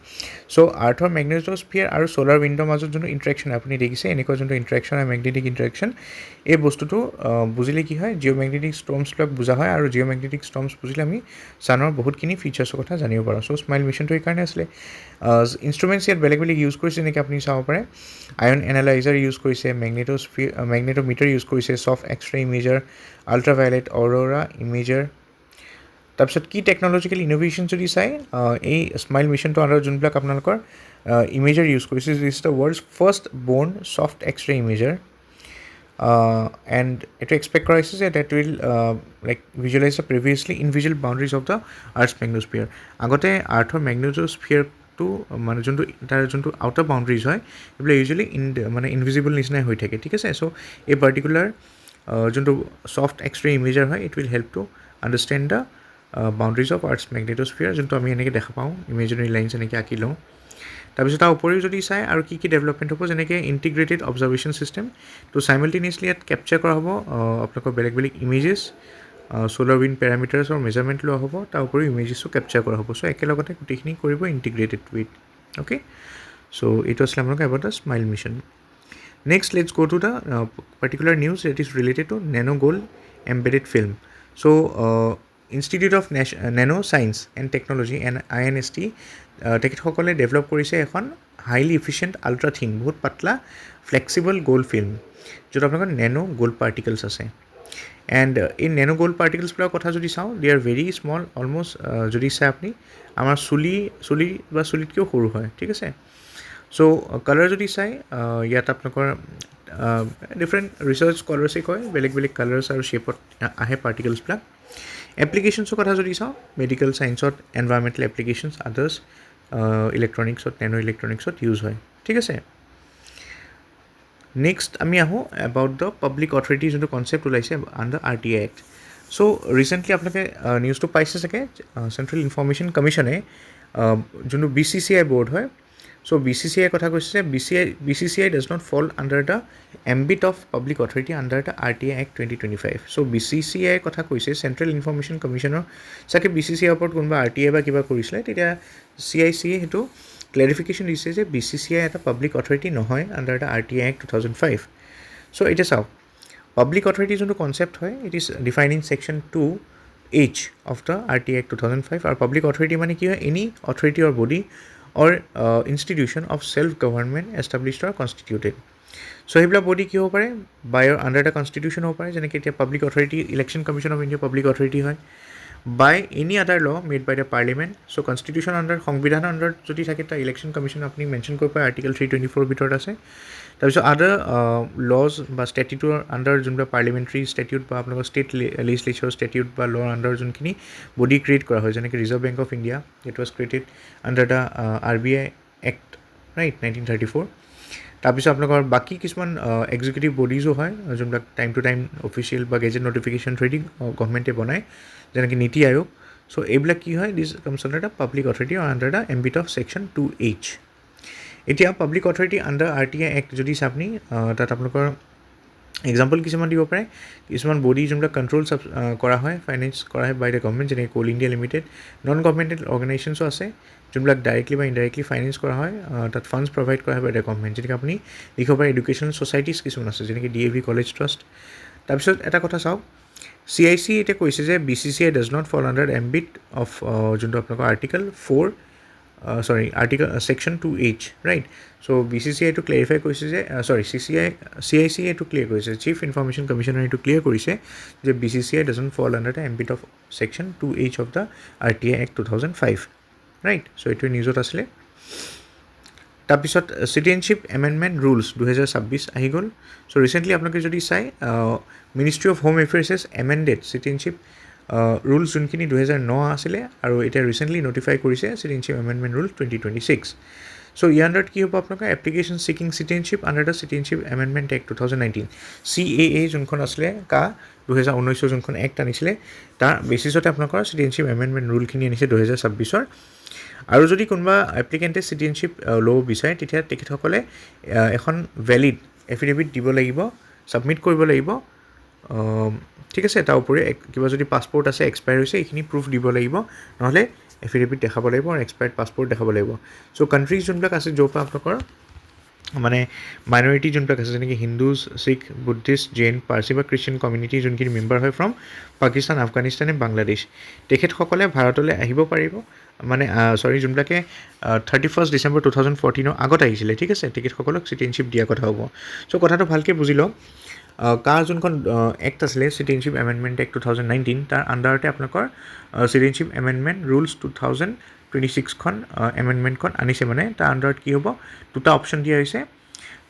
So Earthৰ magnetosphere আৰু solar windৰ মাজত যোনটো interaction আপুনি দেখিছে এনেকুৱা যোনটো ইণ্টাৰেকশ্যন হয় মেগনেটিক ইণ্টাৰেকশ্যন এই বস্তুটো বুজিলে কি হয় জিঅ'মেগনেটিক ষ্টৰ্মছবিলাক বুজা হয় আৰু জিঅ'মেগনেটিক ষ্টৰ্মছ বুজিলে আমি ছানৰ বহুতখিনি ফিচাৰ্ছৰ কথা জানিব পাৰোঁ চ' স্মাইল মিছনটো এইকাৰণে আছিলে ইনষ্ট্ৰুমেণ্টছ ইয়াত বেলেগ বেলেগ ইউজ কৰিছে যেনেকৈ আপুনি চাব পাৰে আয়ন এনালাইজাৰ ইউজ কৰিছে মেগনেটোমিটাৰ ইউজ কৰিছে soft X-ray imager ultraviolet aurora imager তাৰপিছত কি টেকন'লজিকেল ইন'ভেশ্যন যদি চাই এই স্মাইল মিছনটো আণ্ডাৰত যোনবিলাক আপোনালোকৰ ইমেজাৰ ইউজ কৰিছে this is the world's first born soft X-ray imager and এইটো এক্সপেক্ট কৰা হৈছে যে that will like visualise the previously invisible boundaries of the earth's magnetosphere আগতে আৰ্থৰ মেগনেটোস্ফিয়াৰটো মানে যোনটো তাৰ যোনটো আউটাৰ বাউণ্ডেৰীজ হয় এইবিলাক ইউজুৱেলি মানে ইনভিজিবল নিচিনাই হৈ থাকে ঠিক আছে চ' এই পাৰ্টিকুলাৰ যোনটো ছফ্ট এক্সৰে ইমেজাৰ হয় it will help to understand the boundaries of earth's magnetosphere যোনটো আমি এনেকৈ দেখা পাওঁ ইমেজিনেৰী লাইনছ এনেকৈ আঁকি লওঁ তাৰপিছত তাৰ উপৰিও যদি চাই আৰু কি ডেভেলপমেণ্ট হ'ব যেনেকৈ ইণ্টিগ্ৰেটেড অবজাৰ্ভেশ্যন ছিষ্টেম ত' চাইমাল্টেনিয়াছলি ইয়াত কেপচাৰ কৰা হ'ব আপোনালোকৰ বেলেগ বেলেগ ইমেজেছ ছ'লাৰ উইণ্ড পেৰামিটাৰ্ছৰ মেজাৰমেণ্ট লোৱা হ'ব তাৰ উপৰিও ইমেজেছো কেপচাৰ কৰা হ'ব চ' একেলগতে গোটেইখিনি কৰিব ইণ্টিগ্ৰেটেড উইথ অ'কে চ' এইটো আছিলে আপোনালোকৰ about the SMILE mission next let's go' to the particular news it is related to nano gold embedded film so' institute of nano science and technology INST তেখেতসকলে develop কৰিছে এখন highly ইফিচিয়েণ্ট ultra থিন বহুত পাতলা flexible gold film য'ত আপোনালোকৰ nano gold particles আছে and এই নেনো গ'ল্ড পাৰ্টিকলছবিলাকৰ কথা যদি চাওঁ দে আৰ ভেৰি স্মল অলমষ্ট যদি চাই আপুনি আমাৰ চুলিতকৈও সৰু হয় ঠিক আছে চ' কালাৰ যদি চাই ইয়াত আপোনালোকৰ ডিফাৰেণ্ট ৰিচাৰ্চ স্কলাৰছে কয় বেলেগ বেলেগ কালাৰ্ছ আৰু শ্বেপত আহে পাৰ্টিকলছবিলাক এপ্লিকেশ্যনছৰ কথা যদি চাওঁ মেডিকেল ছায়েন্সত এনভাইৰমেণ্টেল এপ্লিকেশ্যনছ আদাৰ্ছ ইলেক্ট্ৰনিক্সত নেনো ইলেক্ট্ৰনিক্সত ইউজ হয় ঠিক আছে নেক্সট আমি আহোঁ এবাউট দ্য পাব্লিক অথৰিটি যোনটো কনচেপ্ট ওলাইছে under RTI act so' recently আপোনালোকে নিউজটো পাইছে চাগে চেণ্ট্ৰেল ইনফৰ্মেশ্যন কমিশ্যনে যোনটো BCCI বৰ্ড হয় চ' BCCI কথা কৈছে যে BCCI does not fall under the ambit of public authority under the RTI Act 2025 so' BCCI কথা কৈছে চেণ্ট্ৰেল ইনফৰ্মেশ্যন কমিশ্যনৰ চাগে BCCI ওপৰত কোনোবা RTI বা কিবা কৰিছিলে তেতিয়া CICয়ে সেইটো ক্লেৰিফিকেশ্যন দিছে যে BCCI এটা পাব্লিক অথৰিটি নহয় under the RTI Act 2005 so' এতিয়া চাওক পাব্লিক অথৰিটি যোনটো কনচেপ্ট হয় it is define in section 2H of the RTI Act 2005 আৰু পাব্লিক অথৰিটি মানে কি হয় any authority or body or institution of self-government established or constituted. So সেইবিলাক body কি হ'ব পাৰে বাই আণ্ডাৰ দ্য কনষ্টিটিউশ্যন হ'ব পাৰে যেনেকৈ এতিয়া public authority Election Commission of India public authority হয় by any other law made by the parliament so' constitution under সংবিধানৰ আণ্ডাৰত যদি থাকে তাৰ ইলেকশ্যন কমিশ্যন আপুনি মেনশ্যন কৰিব পাৰে আৰ্টিকল 324 ভিতৰত আছে তাৰপিছত আদাৰ লজ বা ষ্টেটিউটৰ আণ্ডাৰ যোনবিলাক পাৰ্লিমেণ্টাৰী ষ্টেটিউট বা আপোনালোকৰ ষ্টেট লেজিছলেচাৰ ষ্টেটিউট বা লৰ আণ্ডাৰ যোনখিনি বডি ক্ৰিয়েট কৰা হয় যেনেকৈ Reserve Bank of India it was created under the RBI Act right 1934 তাৰপিছত আপোনালোকৰ বাকী কিছুমান এক্সিকিউটিভ বডিজো হয় যোনবিলাক টাইম টু টাইম অফিচিয়েল বা গেজেট নটিফিকেশ্যন থ্ৰুদি গভৰ্ণমেণ্টে বনায় যেনেকৈ নীতি আয়োগ চ' এইবিলাক কি হয় this comes under the public authority under the ambit of section 2H এতিয়া public authority under RTI Act যদি আপুনি তাত আপোনালোকৰ এক্সাম্পল কিছুমান দিব পাৰে কিছুমান বডি যোনবিলাক কণ্ট্ৰল কৰা হয় ফাইনেন্স কৰা হয় বাই দ্য গভৰ্ণমেণ্ট যেনেকৈ কোল ইণ্ডিয়া লিমিটেড নন গভৰ্ণমেণ্টেল অৰ্গেনাইজেশ্যনছো আছে যোনবিলাক ডাইৰেক্টলি বা ইনডাইৰেক্টলি ফাইনেন্স কৰা হয় তাত ফাণ্ডছ প্ৰভাইড কৰা হয় বাই দ্য গভৰ্ণমেণ্ট যেনেকৈ আপুনি লিখিব পাৰে এডুকেশ্যনেল ছ'চাইটিজ কিছুমান আছে যেনেকৈ DAV কলেজ ট্ৰাষ্ট তাৰপিছত এটা কথা চাওক CIC এতিয়া কৈছে যে BCCI does not fall under the ambit of যোনটো আপোনালোকৰ article 4 section 2H right so' BCCI এইটো ক্লেৰিফাই কৰিছে যে CIC এইটো ক্লিয়াৰ কৰিছে চিফ ইনফৰ্মেশ্যন কমিশ্যনাৰ এইটো ক্লিয়াৰ কৰিছে যে BCCI doesn't fall under the ambit of section 2H of the RTI Act 2005 right so' এইটো নিউজত আছিলে তাৰপিছত চিটিজেনশ্বিপ এমেণ্ডমেণ্ট ৰুলছ 2026 আহি গ'ল চ' ৰিচেণ্টলি আপোনালোকে যদি চাই Ministry of Home Affairs amended citizenship rules যোনখিনি 2009 আছিলে আৰু এতিয়া ৰিচেণ্টলি নটিফাই কৰিছে চিটিজেনশ্বিপ এমেণ্ডমেণ্ট ৰুল 2026 চ' ইয়াৰ আণ্ডাৰত কি হ'ব আপোনালোকৰ application seeking citizenship under the Citizenship Amendment Act 2019 CAA যোনখন আছিলে 2019 যোনখন এক্ট আনিছিলে তাৰ বেচিছতে আপোনালোকৰ চিটিজেনশ্বিপ এমেণ্ডমেণ্ট ৰুলখিনি আনিছে 2026 আৰু যদি কোনোবা এপ্লিকেণ্টে চিটিজেনশ্বিপ ল'ব বিচাৰে তেতিয়া তেখেতসকলে এখন ভেলিড এফিডেভিট দিব লাগিব ছাবমিট কৰিব লাগিব ঠিক আছে তাৰ উপৰি কিবা যদি পাছপৰ্ট আছে এক্সপায়াৰ হৈছে এইখিনি প্ৰুফ দিব লাগিব নহ'লে এফিডেভিট দেখাব লাগিব আৰু এক্সপায়াৰ্ড পাছপৰ্ট দেখাব লাগিব চ' কাণ্ট্ৰিজ যোনবিলাক আছে য'ৰ পৰা আপোনালোকৰ মানে মাইনৰিটি যোনবিলাক আছে যেনেকৈ হিন্দুজ শিখ বুদ্ধিষ্ট জৈন পাৰ্চী বা খ্ৰীষ্টিয়ান কমিউনিটি যোনখিনি মেম্বাৰ হয় ফ্ৰম পাকিস্তান আফগানিস্তান এণ্ড বাংলাদেশ তেখেতসকলে ভাৰতলৈ আহিব পাৰিব মানে যোনবিলাকে 31 ডিচেম্বৰ 2014 আগত আহিছিলে ঠিক আছে তেখেতসকলক চিটিজেনশ্বিপ দিয়া কথা হ'ব চ' কথাটো ভালকৈ বুজি লওক কাৰ যোনখন এক্ট আছিলে চিটিজেনশ্বিপ এমেণ্ডমেণ্ট এক্ট 2019 তাৰ আণ্ডাৰতে আপোনালোকৰ চিটিজেনশ্বিপ এমেণ্ডমেণ্ট ৰুলছ 2026খন এমেণ্ডমেণ্টখন আনিছে মানে তাৰ আণ্ডাৰত কি হ'ব দুটা অপশ্যন দিয়া হৈছে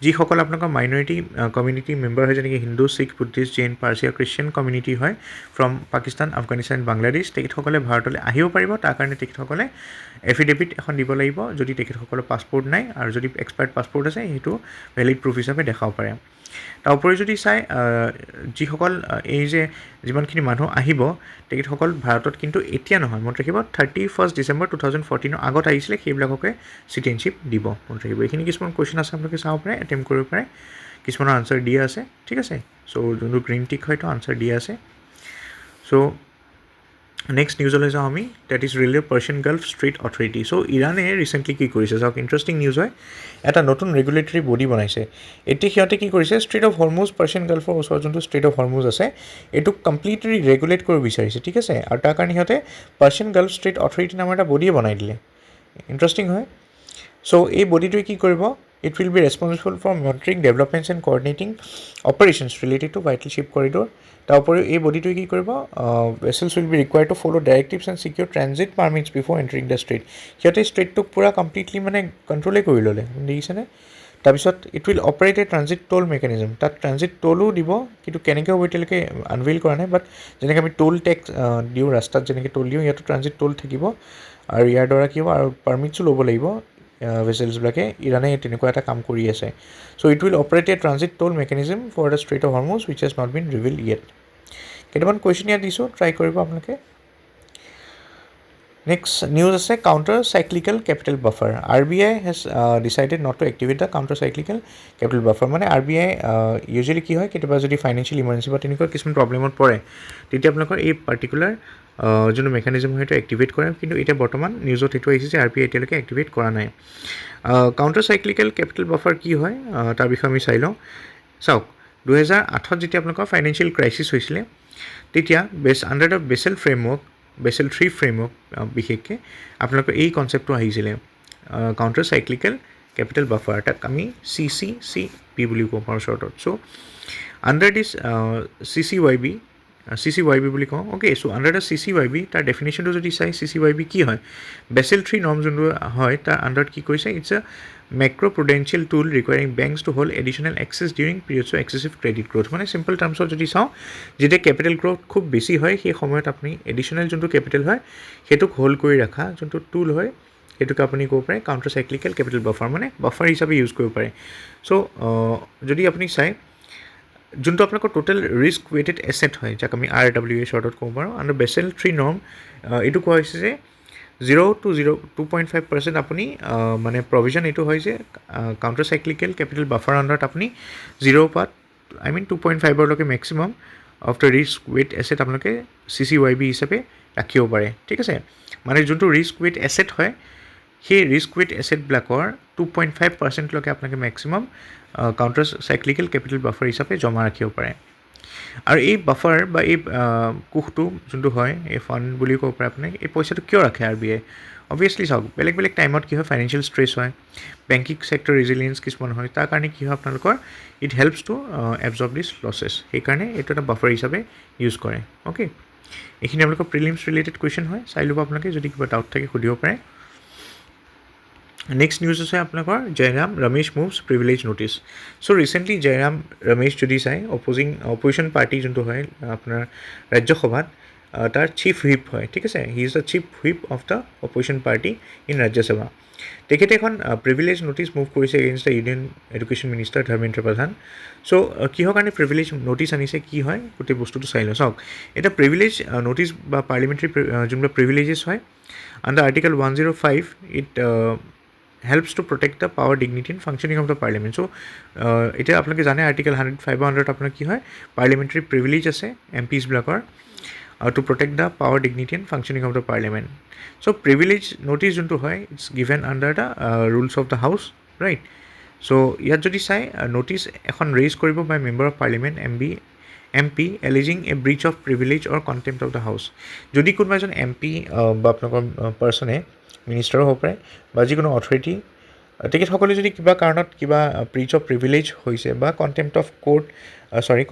যিসকল আপোনালোকৰ মাইনৰিটি কমিউনিটি মেম্বাৰ হয় যেনেকৈ হিন্দু শিখ বুদ্ধিষ্ট জৈন পাৰ্চী আৰু খ্ৰীষ্টিয়ান কমিউনিটি হয় ফ্ৰম পাকিস্তান আফগানিস্তান বাংলাদেশ তেখেতসকলে ভাৰতলৈ আহিব পাৰিব তাৰ কাৰণে তেখেতসকলে এফিডেভিট এখন দিব লাগিব যদি তেখেতসকলৰ পাছপৰ্ট নাই আৰু যদি এক্সপায়াৰ্ড পাছপৰ্ট আছে সেইটো ভেলিড প্ৰুফ হিচাপে দেখাব পাৰে তাৰ উপৰি যদি চাই যিসকল এই যে যিমানখিনি মানুহ আহিব তেখেতসকল ভাৰতত কিন্তু এতিয়া নহয় মনত ৰাখিব 31 ডিচেম্বৰ 2014 আগত আহিছিলে সেইবিলাককে চিটিজেনশ্বিপ দিব মনত ৰাখিব এইখিনি কিছুমান কুৱেশ্যন আছে আপোনালোকে চাব পাৰে এটেম্প কৰিব পাৰে কিছুমানৰ আনচাৰ দিয়া আছে ঠিক আছে চ' যোনটো গ্ৰীণ টিক হয়তো আনচাৰ দিয়া আছে চ' নেক্সট নিউজলৈ যাওঁ আমি that is related Persian Gulf strait authority so' ইৰাণে ৰিচেণ্টলি কি কৰিছে চাওক ইণ্টাৰেষ্টিং নিউজ হয় এটা নতুন ৰেগুলেটৰী বডি বনাইছে এতিয়া সিহঁতে কি কৰিছে ষ্ট্ৰেইট অফ হৰমুজ পাৰ্চিয়ান গাল্ফৰ ওচৰত যোনটো ষ্ট্ৰেইট অফ হৰমুজ আছে এইটোক কমপ্লিটলি ৰেগুলেট কৰিব বিচাৰিছে ঠিক আছে আৰু তাৰ কাৰণে সিহঁতে পাৰ্চিয়ান গাল্ফ ষ্ট্ৰেইট অথৰিটি নামৰ এটা বডিয়ে বনাই দিলে ইণ্টাৰেষ্টিং হয় চ' এই বডিটোৱে কি কৰিব it will be responsible for monitoring developments and coordinating operations related to vital ship corridor তাৰ উপৰিও এই বডিটোৱে কি কৰিব vessels will be required to follow directives and secure transit permits before entering the strait সিহঁতে ষ্ট্ৰেইটটোক পূৰা কমপ্লিটলি মানে কণ্ট্ৰলেই কৰি ল'লে দেখিছেনে তাৰপিছত it will operate a transit toll mechanism তাত ট্ৰানজিট টোলো দিব কিন্তু কেনেকৈ হ'ব এতিয়ালৈকে আনভেইল কৰা নাই বাট যেনেকৈ আমি টোল টেক্স দিওঁ ৰাস্তাত যেনেকৈ টোল দিওঁ ইয়াতো ট্ৰানজিট টোল থাকিব আৰু ইয়াৰ দ্বাৰা কি হ'ব আৰু পাৰ্মিটছো ল'ব লাগিব ভেছেলছবিলাকে ইৰাণে তেনেকুৱা এটা কাম কৰি আছে so' it will operate a transit toll mechanism for the strait of Hormuz which has not been reveal yet কেইটামান কুৱেশ্যন ইয়াত দিছোঁ ট্ৰাই কৰিব আপোনালোকে নেক্সট নিউজ আছে counter cyclical capital buffer RBI has decided not to activate the counter cyclical capital buffer মানে RBI usually কি হয় কেতিয়াবা যদি ফাইনেন্সিয়েল ইমাৰ্জেঞ্চি বা তেনেকুৱা কিছুমান প্ৰব্লেমত পৰে তেতিয়া আপোনালোকৰ এই পাৰ্টিকুলাৰ যোনটো মেকানিজম সেইটো এক্টিভেট কৰে কিন্তু এতিয়া বৰ্তমান নিউজত সেইটো আহিছে যে RBI এতিয়ালৈকে এক্টিভেট কৰা নাই কাউণ্টাৰ চাইক্লিকেল কেপিটেল বাফাৰ কি হয় তাৰ বিষয়ে আমি চাই লওঁ চাওক 2008 যেতিয়া আপোনালোকৰ ফাইনেন্সিয়েল ক্ৰাইচিছ হৈছিলে তেতিয়া under the basal framework basal 3 framework বিশেষকৈ আপোনালোকৰ এই কনচেপ্টটো আহিছিলে কাউণ্টাৰ চাইক্লিকেল কেপিটেল বাফাৰ তাক আমি CCCP বুলি কওঁ পাৰোঁ শ্বৰ্টত চ' আণ্ডাৰ দিছ CCYB বুলি কওঁ okay so' under the CCYB তাৰ ডেফিনেশ্যনটো যদি চাই CCYB কি হয় বেচেল 3 নৰ্ম যোনটো হয় তাৰ আণ্ডাৰত কি কৈছে it's a macro' prudential tool requiring banks to hold additional excess during periods of excessive credit growth মানে চিম্পল টাৰ্মছত যদি চাওঁ যেতিয়া কেপিটেল গ্ৰ'থ খুব বেছি হয় সেই সময়ত আপুনি এডিশ্যনেল যোনটো কেপিটেল হয় সেইটোক হোল্ড কৰি ৰখা যোনটো টুল হয় সেইটোকে আপুনি ক'ব পাৰে কাউণ্টাৰ চাইক্লিকেল কেপিটেল বাফাৰ মানে বাফাৰ হিচাপে ইউজ কৰিব পাৰে চ' যদি আপুনি চাই যোনটো আপোনালোকৰ টোটেল ৰিস্ক ৱেইটেড এছেট হয় যাক আমি RWA শ্বৰ্টত ক'ব পাৰোঁ আণ্ডাৰ বেচেল 3 নৰ্ম এইটো কোৱা হৈছে যে 2.5% আপুনি মানে প্ৰভিজন এইটো হয় যে কাউণ্টাৰ চাইক্লিকেল কেপিটেল বাফাৰ আণ্ডাৰত আপুনি 2.5লৈকে maximum of the risk weight asset আপোনালোকে CCYB হিচাপে ৰাখিব পাৰে ঠিক আছে মানে যোনটো ৰিস্ক ৱেইট এছেট হয় সেই ৰিস্ক ৱেইট এছেটবিলাকৰ 2.5%লৈকে আপোনালোকে maximum counter cyclical capital buffer হিচাপে জমা ৰাখিব পাৰে আৰু এই বাফাৰ বা এই কোষটো যোনটো হয় এই ফাণ্ড বুলি ক'ব পাৰে আপুনি এই পইচাটো কিয় ৰাখে RBI অবভিয়াছলি চাওক বেলেগ বেলেগ টাইমত কি হয় ফাইনেন্সিয়েল ষ্ট্ৰেছ হয় বেংকিং ছেক্টৰ ৰিজিলিয়েঞ্চ কিছুমান হয় তাৰ কাৰণে কি হয় আপোনালোকৰ it helps to absorb this losses সেইকাৰণে এইটো এটা বাফাৰ হিচাপে ইউজ কৰে অ'কে এইখিনি আপোনালোকৰ প্ৰিলিমছ ৰিলেটেড কুৱেশ্যন হয় চাই ল'ব আপোনালোকে যদি কিবা ডাউট থাকে সুধিব পাৰে নেক্সট নিউজ আছে আপোনালোকৰ Jairam Ramesh moves privilege notice so' recently Jairam Ramesh যদি চাই অপজিশ্যন পাৰ্টি যোনটো হয় আপোনাৰ ৰাজ্যসভাত তাৰ চিফ হুইপ হয়, ঠিক আছে, he is the chief whip of the opposition party in Rajya Sabha. তেখেতে এখন প্ৰিভিলেজ ন'টিছ মুভ কৰিছে against the union education minister Dharmendra প্ৰধান। চ' কিহৰ কাৰণে প্ৰিভিলেজ ন'টিছ আনিছে, কি হয় গোটেই বস্তুটো চাই লওঁ। চাওক, এটা প্ৰিভিলেজ ন'টিছ বা পাৰ্লিমেণ্টাৰী যোনবিলাক প্ৰিভিলেজেছ হয়, under article 105 it helps to protect the power dignity and functioning of the parliament. So' এতিয়া আপোনালোকে জানে আৰ্টিকল 105 আণ্ডাৰত আপোনাৰ কি হয়, পাৰ্লিমেণ্টাৰী প্ৰিভিলেজ আছে এম পিছবিলাকৰ to protect the power, dignity and functioning of the parliament. So privilege notice যোনটো হয়, it's given under the rules of the house, right? So ইয়াত যদি চাই notice এখন raise কৰিব by member of parliament MP alleging a breach of privilege or contempt of the house. যদি কোনোবা এজন MP বা আপোনালোকৰ পাৰ্চনে মিনিষ্টাৰো হ'ব পাৰে বা যিকোনো অথৰিটি, তেখেতসকলে যদি কিবা কাৰণত কিবা ব্ৰিচ অফ প্ৰিভিলেজ হৈছে বা contempt of court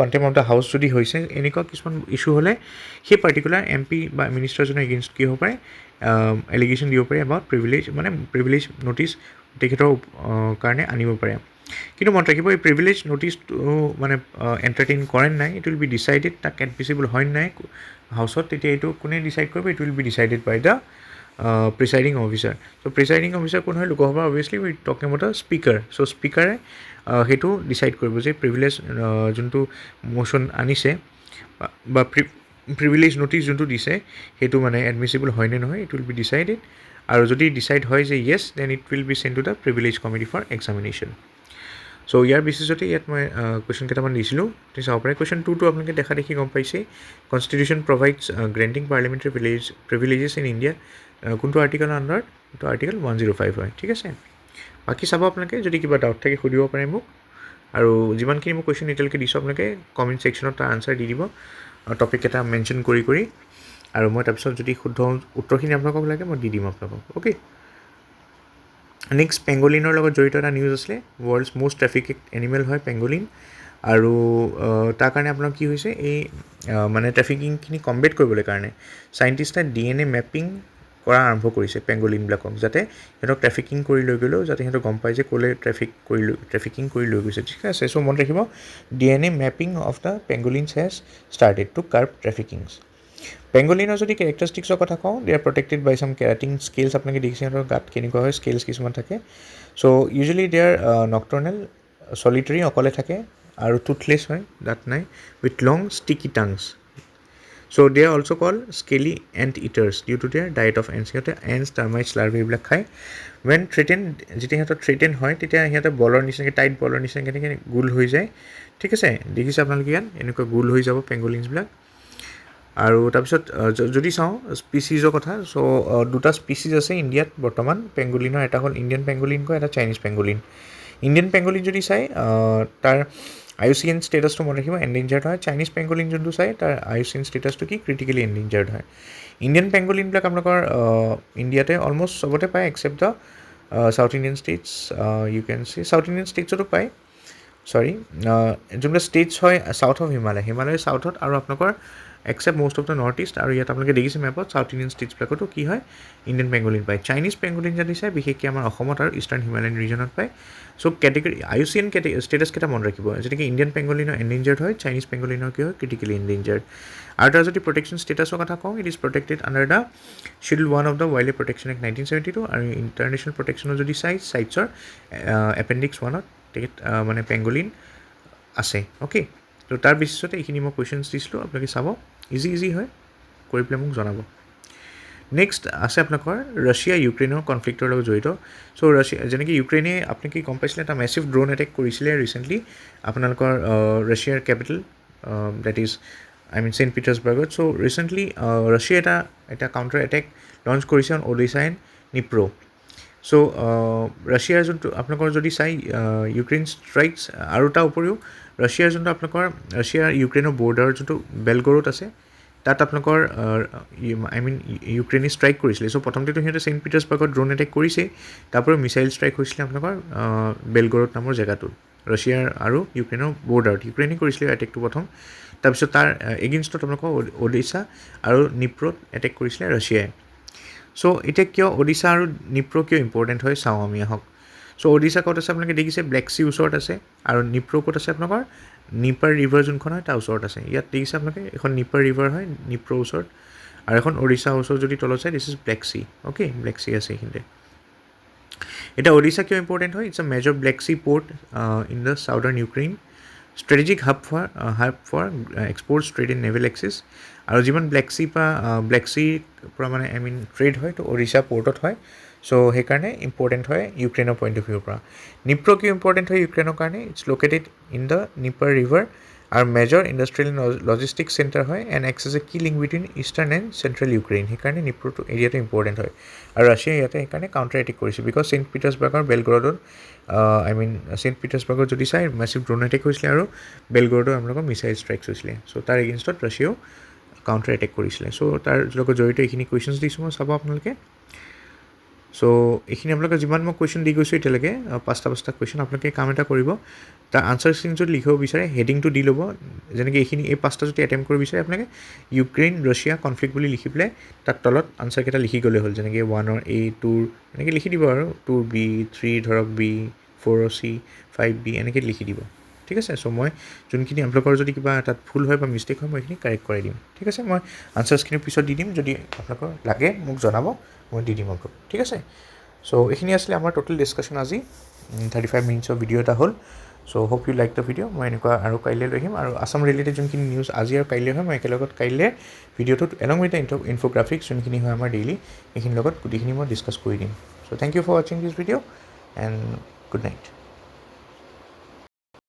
contempt of the house যদি হৈছে, এনেকুৱা কিছুমান ইছ্যু হ'লে সেই পাৰ্টিকুলাৰ এম পি বা মিনিষ্টাৰজনৰ এগেইনষ্ট কি হ'ব পাৰে, এলিগেশ্যন দিব পাৰে এবাউট প্ৰিভিলেজ, মানে প্ৰিভিলেজ ন'টিছ তেখেতৰ কাৰণে আনিব পাৰে। কিন্তু মনত ৰাখিব, এই প্ৰিভিলেজ ন'টিছটো মানে এণ্টাৰটেইন কৰে নাই, ইট উইল বি ডিচাইডেড, তাক এডমিচিবল হয় নাই হাউচত, তেতিয়া এইটো কোনে ডিচাইড কৰিব, it will be decided by the presiding officer. So' presiding officer কোন হয়, Lok Sabha obviously we talking about the speaker. So' স্পীকাৰে সেইটো ডিচাইড কৰিব যে প্ৰিভিলেজ যোনটো মোশ্যন আনিছে বা প্ৰিভিলেজ ন'টিছ যোনটো দিছে সেইটো মানে এডমিচিবল হয় নে নহয়, ইট উইল বি ডিচাইডেড। আৰু যদি ডিচাইড হয় যে yes, then it will be sent to the privilege committee for examination. So' ইয়াৰ বেচিছতে ইয়াত মই কুৱেশ্যন কেইটামান দিছিলোঁ, তুমি চাব পাৰে। কুৱেশ্যন 2টো আপোনালোকে দেখা দেখি গম পাইছে, constitution provides granting parliamentary privileges in India, কোনটো আৰ্টিকল আণ্ডাৰত, এইটো আৰ্টিকল 105 হয়, ঠিক আছে। বাকী চাব আপোনালোকে, যদি কিবা ডাউট থাকে সুধিব পাৰে মোক, আৰু যিমানখিনি মোক কুৱেশ্যন এতিয়ালৈকে দিছোঁ আপোনালোকে কমেণ্ট ছেকশ্যনত তাৰ আনচাৰ দি দিব, টপিক এটা মেনশ্যন কৰি, আৰু মই তাৰপিছত যদি শুদ্ধ উত্তৰখিনি আপোনালোকক লাগে মই দি দিম আপোনালোকক, অ'কে। নেক্সট, পেংগলিনৰ লগত জড়িত এটা নিউজ আছিলে। ৱৰ্ল্ডছ মষ্ট ট্ৰেফিকেড এনিমেল হয় পেংগলিন, আৰু তাৰ কাৰণে আপোনাৰ কি হৈছে, এই মানে ট্ৰেফিকিংখিনি কমবেট কৰিবলৈ কাৰণে চাইণ্টিষ্টে DNA মেপিং কৰা আৰম্ভ কৰিছে পেংগলিনবিলাকক, যাতে সিহঁতক ট্ৰেফিকিং কৰি লৈ গ'লেও যাতে সিহঁতক গম পায় যে ক'লৈ ট্ৰেফিকিং কৰি লৈ গৈছে, ঠিক আছে। চ' মনত ৰাখিব, DNA mapping of the pangolins has started to curb traffickings. পেংগলিনৰ যদি কেৰেক্টাৰিষ্টিক্সৰ কথা কওঁ, দে আৰ প্ৰটেক্টেড বাই চাম কেৰাটিং স্কেলছ। আপোনালোকে দেখিছে সিহঁতৰ গাত কেনেকুৱা হয়, স্কেলছ কিছুমান থাকে। চ' ইউজুৱেলি দে আৰ নক্টৰ্নেল, চলিটাৰী, অকলে থাকে, আৰু টুথলেছ হয়, দাঁত নাই, with long sticky tongues. So' they are also' called scaly anteaters due to their diet of ants. সিহঁতে এণ্টছ, টাৰ্মাইটছ, লাৰ্ভি এইবিলাক খায়। ৱেন থ্ৰেটেন, যেতিয়া সিহঁতৰ থ্ৰেটেন হয়, তেতিয়া সিহঁতে বলৰ নিচিনাকৈ, টাইট বলৰ নিচিনাকৈ কেনেকৈ গোল হৈ যায়, ঠিক আছে। দেখিছে আপোনালোকে ইয়াত এনেকুৱা গোল হৈ যাব পেংগলিনছবিলাক। আৰু তাৰপিছত যদি চাওঁ স্পিচিজৰ কথা, চ' দুটা স্পিচিজ আছে ইণ্ডিয়াত বৰ্তমান পেংগলিনৰ, এটা হ'ল ইণ্ডিয়ান পেংগলিন কয়, এটা চাইনিজ পেংগলিন। ইণ্ডিয়ান পেংগলিন যদি চাই তাৰ IUCN ষ্টেটাছটো মনত ৰাখিব, এণ্ডেঞ্জাৰ্ড হয়। চাইনিজ পেংগলিন যোনটো চাই তাৰ IUCN ষ্টেটাছটো কি, ক্ৰিটিকেলি এণ্ডেঞ্জাৰ্ড হয়। ইণ্ডিয়ান পেংগলিনবিলাক আপোনালোকৰ ইণ্ডিয়াতে অলমষ্ট চবতে পায়, except the south Indian states, you can see south Indian ষ্টেটছতো পায়, যোনবিলাক ষ্টেটছ হয় চাউথ অফ হিমালয়ৰ চাউথত, আৰু আপোনালোকৰ accept most of the north east, আৰু ইয়াত আপোনালোকে দেখিছে মেপত চাউথ ইণ্ডিয়ান ষ্টেটছবিলাকতো কি হয়, ইণ্ডিয়ান পেংগলিন পায়। চাইনিজ পেংগলিন যদি চাই বিশেষকৈ আমাৰ অসমত আৰু ইষ্টাৰ্ণ হিমালয়ান ৰিজনত পায়। চ' কেটেগৰী IUCN ষ্টেটাছ কেইটা মনত ৰাখিব, যেনেকৈ ইণ্ডিয়ান পেংগলিনৰ এণ্ডেঞ্জাৰ্ড হয়, চাইনিজ পেংগলিনৰ কি হয়, ক্ৰিটিকেলি এণ্ডেঞ্জাৰ্ড। আৰু তাৰ যদি প্ৰটেকশ্যন ষ্টেটাছৰ কথা কওঁ, it is protected under the schedule 1 of the wild life protection act 1972, আৰু ইণ্টাৰনেশ্যনেল প্ৰটেকশ্যনৰ যদি চাইটছৰ এপেণ্ডিক্স 1ত তেখেত মানে পেংগলিন আছে, অ'কে। ত' তাৰ বেচিছতে এইখিনি মই কুৱেশ্যনছ দিছিলোঁ, আপোনালোকে চাব, ইজি হয়, কৰি পেলাই মোক জনাব। নেক্সট আছে আপোনালোকৰ ৰাছিয়া ইউক্ৰেইনৰ কনফ্লিক্টৰ লগত জড়িত। চ' ৰাছিয়া, যেনেকৈ ইউক্ৰেইনে আপোনালোকে গম পাইছিলে এটা মেছিভ ড্ৰোন এটেক কৰিছিলে ৰিচেণ্টলি আপোনালোকৰ ৰাছিয়াৰ কেপিটেল, ডেট ইজ ছেইণ্ট পিটাৰ্ছবাৰ্গত। চ' ৰিচেণ্টলি ৰাছিয়া এটা কাউণ্টাৰ এটেক লঞ্চ কৰিছে on Odesa and Dnipro'. So' ৰাছিয়াৰ যোনটো আপোনালোকৰ যদি চাই ইউক্ৰেইন ষ্ট্ৰাইকছ, আৰু তাৰ উপৰিও ৰাছিয়াৰ যোনটো আপোনালোকৰ ৰাছিয়াৰ ইউক্ৰেইনৰ বৰ্ডাৰ যোনটো বেলগৰোড আছে, তাত আপোনালোকৰ ইউক্ৰেইনে ষ্ট্ৰাইক কৰিছিলে। চ' প্ৰথমতেতো সিহঁতে ছেইণ্ট পিটাৰ্ছবাৰ্গত ড্ৰোন এটেক কৰিছে, তাৰপৰা মিছাইল ষ্ট্ৰাইক হৈছিলে আপোনালোকৰ বেলগৰোড নামৰ জেগাটোত, ৰাছিয়াৰ আৰু ইউক্ৰেইনৰ বৰ্ডাৰত। ইউক্ৰেইনে কৰিছিলে এটেকটো প্ৰথম, তাৰপিছত তাৰ এগেইনষ্টত আপোনালোকৰ ওডিছা আৰু নিপ্ৰত এটেক কৰিছিলে ৰাছিয়াই। চ' এতিয়া কিয় ওডিছা আৰু নিপ্ৰ কিয় ইম্পৰ্টেণ্ট হয় চাওঁ আমি, আহক। চ' ওডিছা ক'ত আছে আপোনালোকে দেখিছে, ব্লেক চি ওচৰত আছে, আৰু নিপ্ৰ ক'ত আছে আপোনালোকৰ নিপাৰ ৰিভাৰ যোনখন হয় তাৰ ওচৰত আছে। ইয়াত দেখিছে আপোনালোকে এখন নিপাৰ ৰিভাৰ হয় নিপ্ৰৰ ওচৰত, আৰু এখন ওড়িশা ওচৰত যদি তলত চাই this is Black Sea okay Black Sea আছে এইখিনিতে এটা ওড়িশা কিয় ইম্পৰ্টেণ্ট হয় it's a major Black Sea port in the southern Ukraine strategic hub for exports trade in naval access আৰু যিমান ব্লেক চিৰ পৰা মানে আই মিন ট্ৰেড হয় তো ওড়িশা পৰ্টত হয় চ' সেইকাৰণে ইম্পৰ্টেণ্ট হয় ইউক্ৰেইনৰ পইণ্ট অফ ভিউৰ পৰা নিপ্ৰ কিয় ইম্পৰ্টেণ্ট হয় ইউক্ৰেইনৰ কাৰণে it's located in the Dnieper river আৰু মেজৰ ইণ্ডাষ্ট্ৰিয়েল লজিষ্টিক চেণ্টাৰ হয় and acts as a key link between eastern and central Ukraine সেইকাৰণে নিপ্ৰটো এৰিয়াটো ইম্পৰ্টেণ্ট হয় আৰু ৰাছিয়াই ইয়াতে সেইকাৰণে কাউণ্টাৰ এটেক কৰিছে বিকজ ছেইণ্ট পিটাৰ্ছবাৰ্গৰ বেলগ্ৰডত আই মিন ছেইণ্ট পিটাৰ্ছবাৰ্গত যদি চাই মেছিভ ড্ৰোন এটেক হৈছিলে আৰু বেলগ্ৰডত আপোনালোকৰ মিছাইল ষ্ট্ৰাইকছ হৈছিলে চ' তাৰ এগেইনষ্টত ৰাছিয়াও কাউণ্টাৰ এটেক কৰিছিলে চ' তাৰ লগত জড়িত এইখিনি কুৱেশ্যনছ দিছোঁ মই চাব আপোনালোকে চ' এইখিনি আপোনালোকে যিমান মই কুৱেশ্যন দি গৈছোঁ এতিয়ালৈকে পাঁচটা কুৱেশ্যন আপোনালোকে কাম এটা কৰিব তাৰ আনচাৰ স্ক্ৰীন যদি লিখিব বিচাৰে হেডিংটো দি ল'ব যেনেকৈ এই পাঁচটা যদি এটেম্প কৰিব বিচাৰে আপোনালোকে ইউক্ৰেইন ৰাছিয়া কনফ্লিক্ট বুলি লিখি পেলাই তাত তলত আনচাৰকেইটা লিখি গ'লে হ'ল যেনেকৈ 1 A 2 এনেকৈ লিখি দিব আৰু 2B 3 ধৰক B 4 C 5B এনেকৈ লিখি দিব ঠিক আছে চ' মই যোনখিনি আপোনালোকৰ যদি কিবা তাত ভুল হয় বা মিষ্টেক হয় মই এইখিনি কাৰেক্ট কৰাই দিম ঠিক আছে মই আনচাৰ স্ক্ৰীনৰ পিছত দি দিম যদি আপোনালোকৰ লাগে মোক জনাব মই দি দিম আকৌ ঠিক আছে চ' এইখিনি আছিলে আমাৰ টোটেল ডিছকাশ্যন আজি 35 মিনিটছৰ ভিডিঅ' এটা হ'ল so' hope you like the video' মই এনেকুৱা আৰু কাইলৈ লৈ আহিম আৰু আছাম ৰিলেটেড যোনখিনি নিউজ আজি আৰু কাইলৈ হয় মই একেলগত কাইলৈ ভিডিঅ'টোত এলং উইথ দ্য ইনফ'গ্ৰাফিক্স যোনখিনি হয় আমাৰ ডেইলি এইখিনিৰ লগত গোটেইখিনি মই ডিছকাছ কৰি দিম চ' থেংক ইউ ফৰ ৱাচিং দিছ ভিডিঅ' এণ্ড গুড নাইট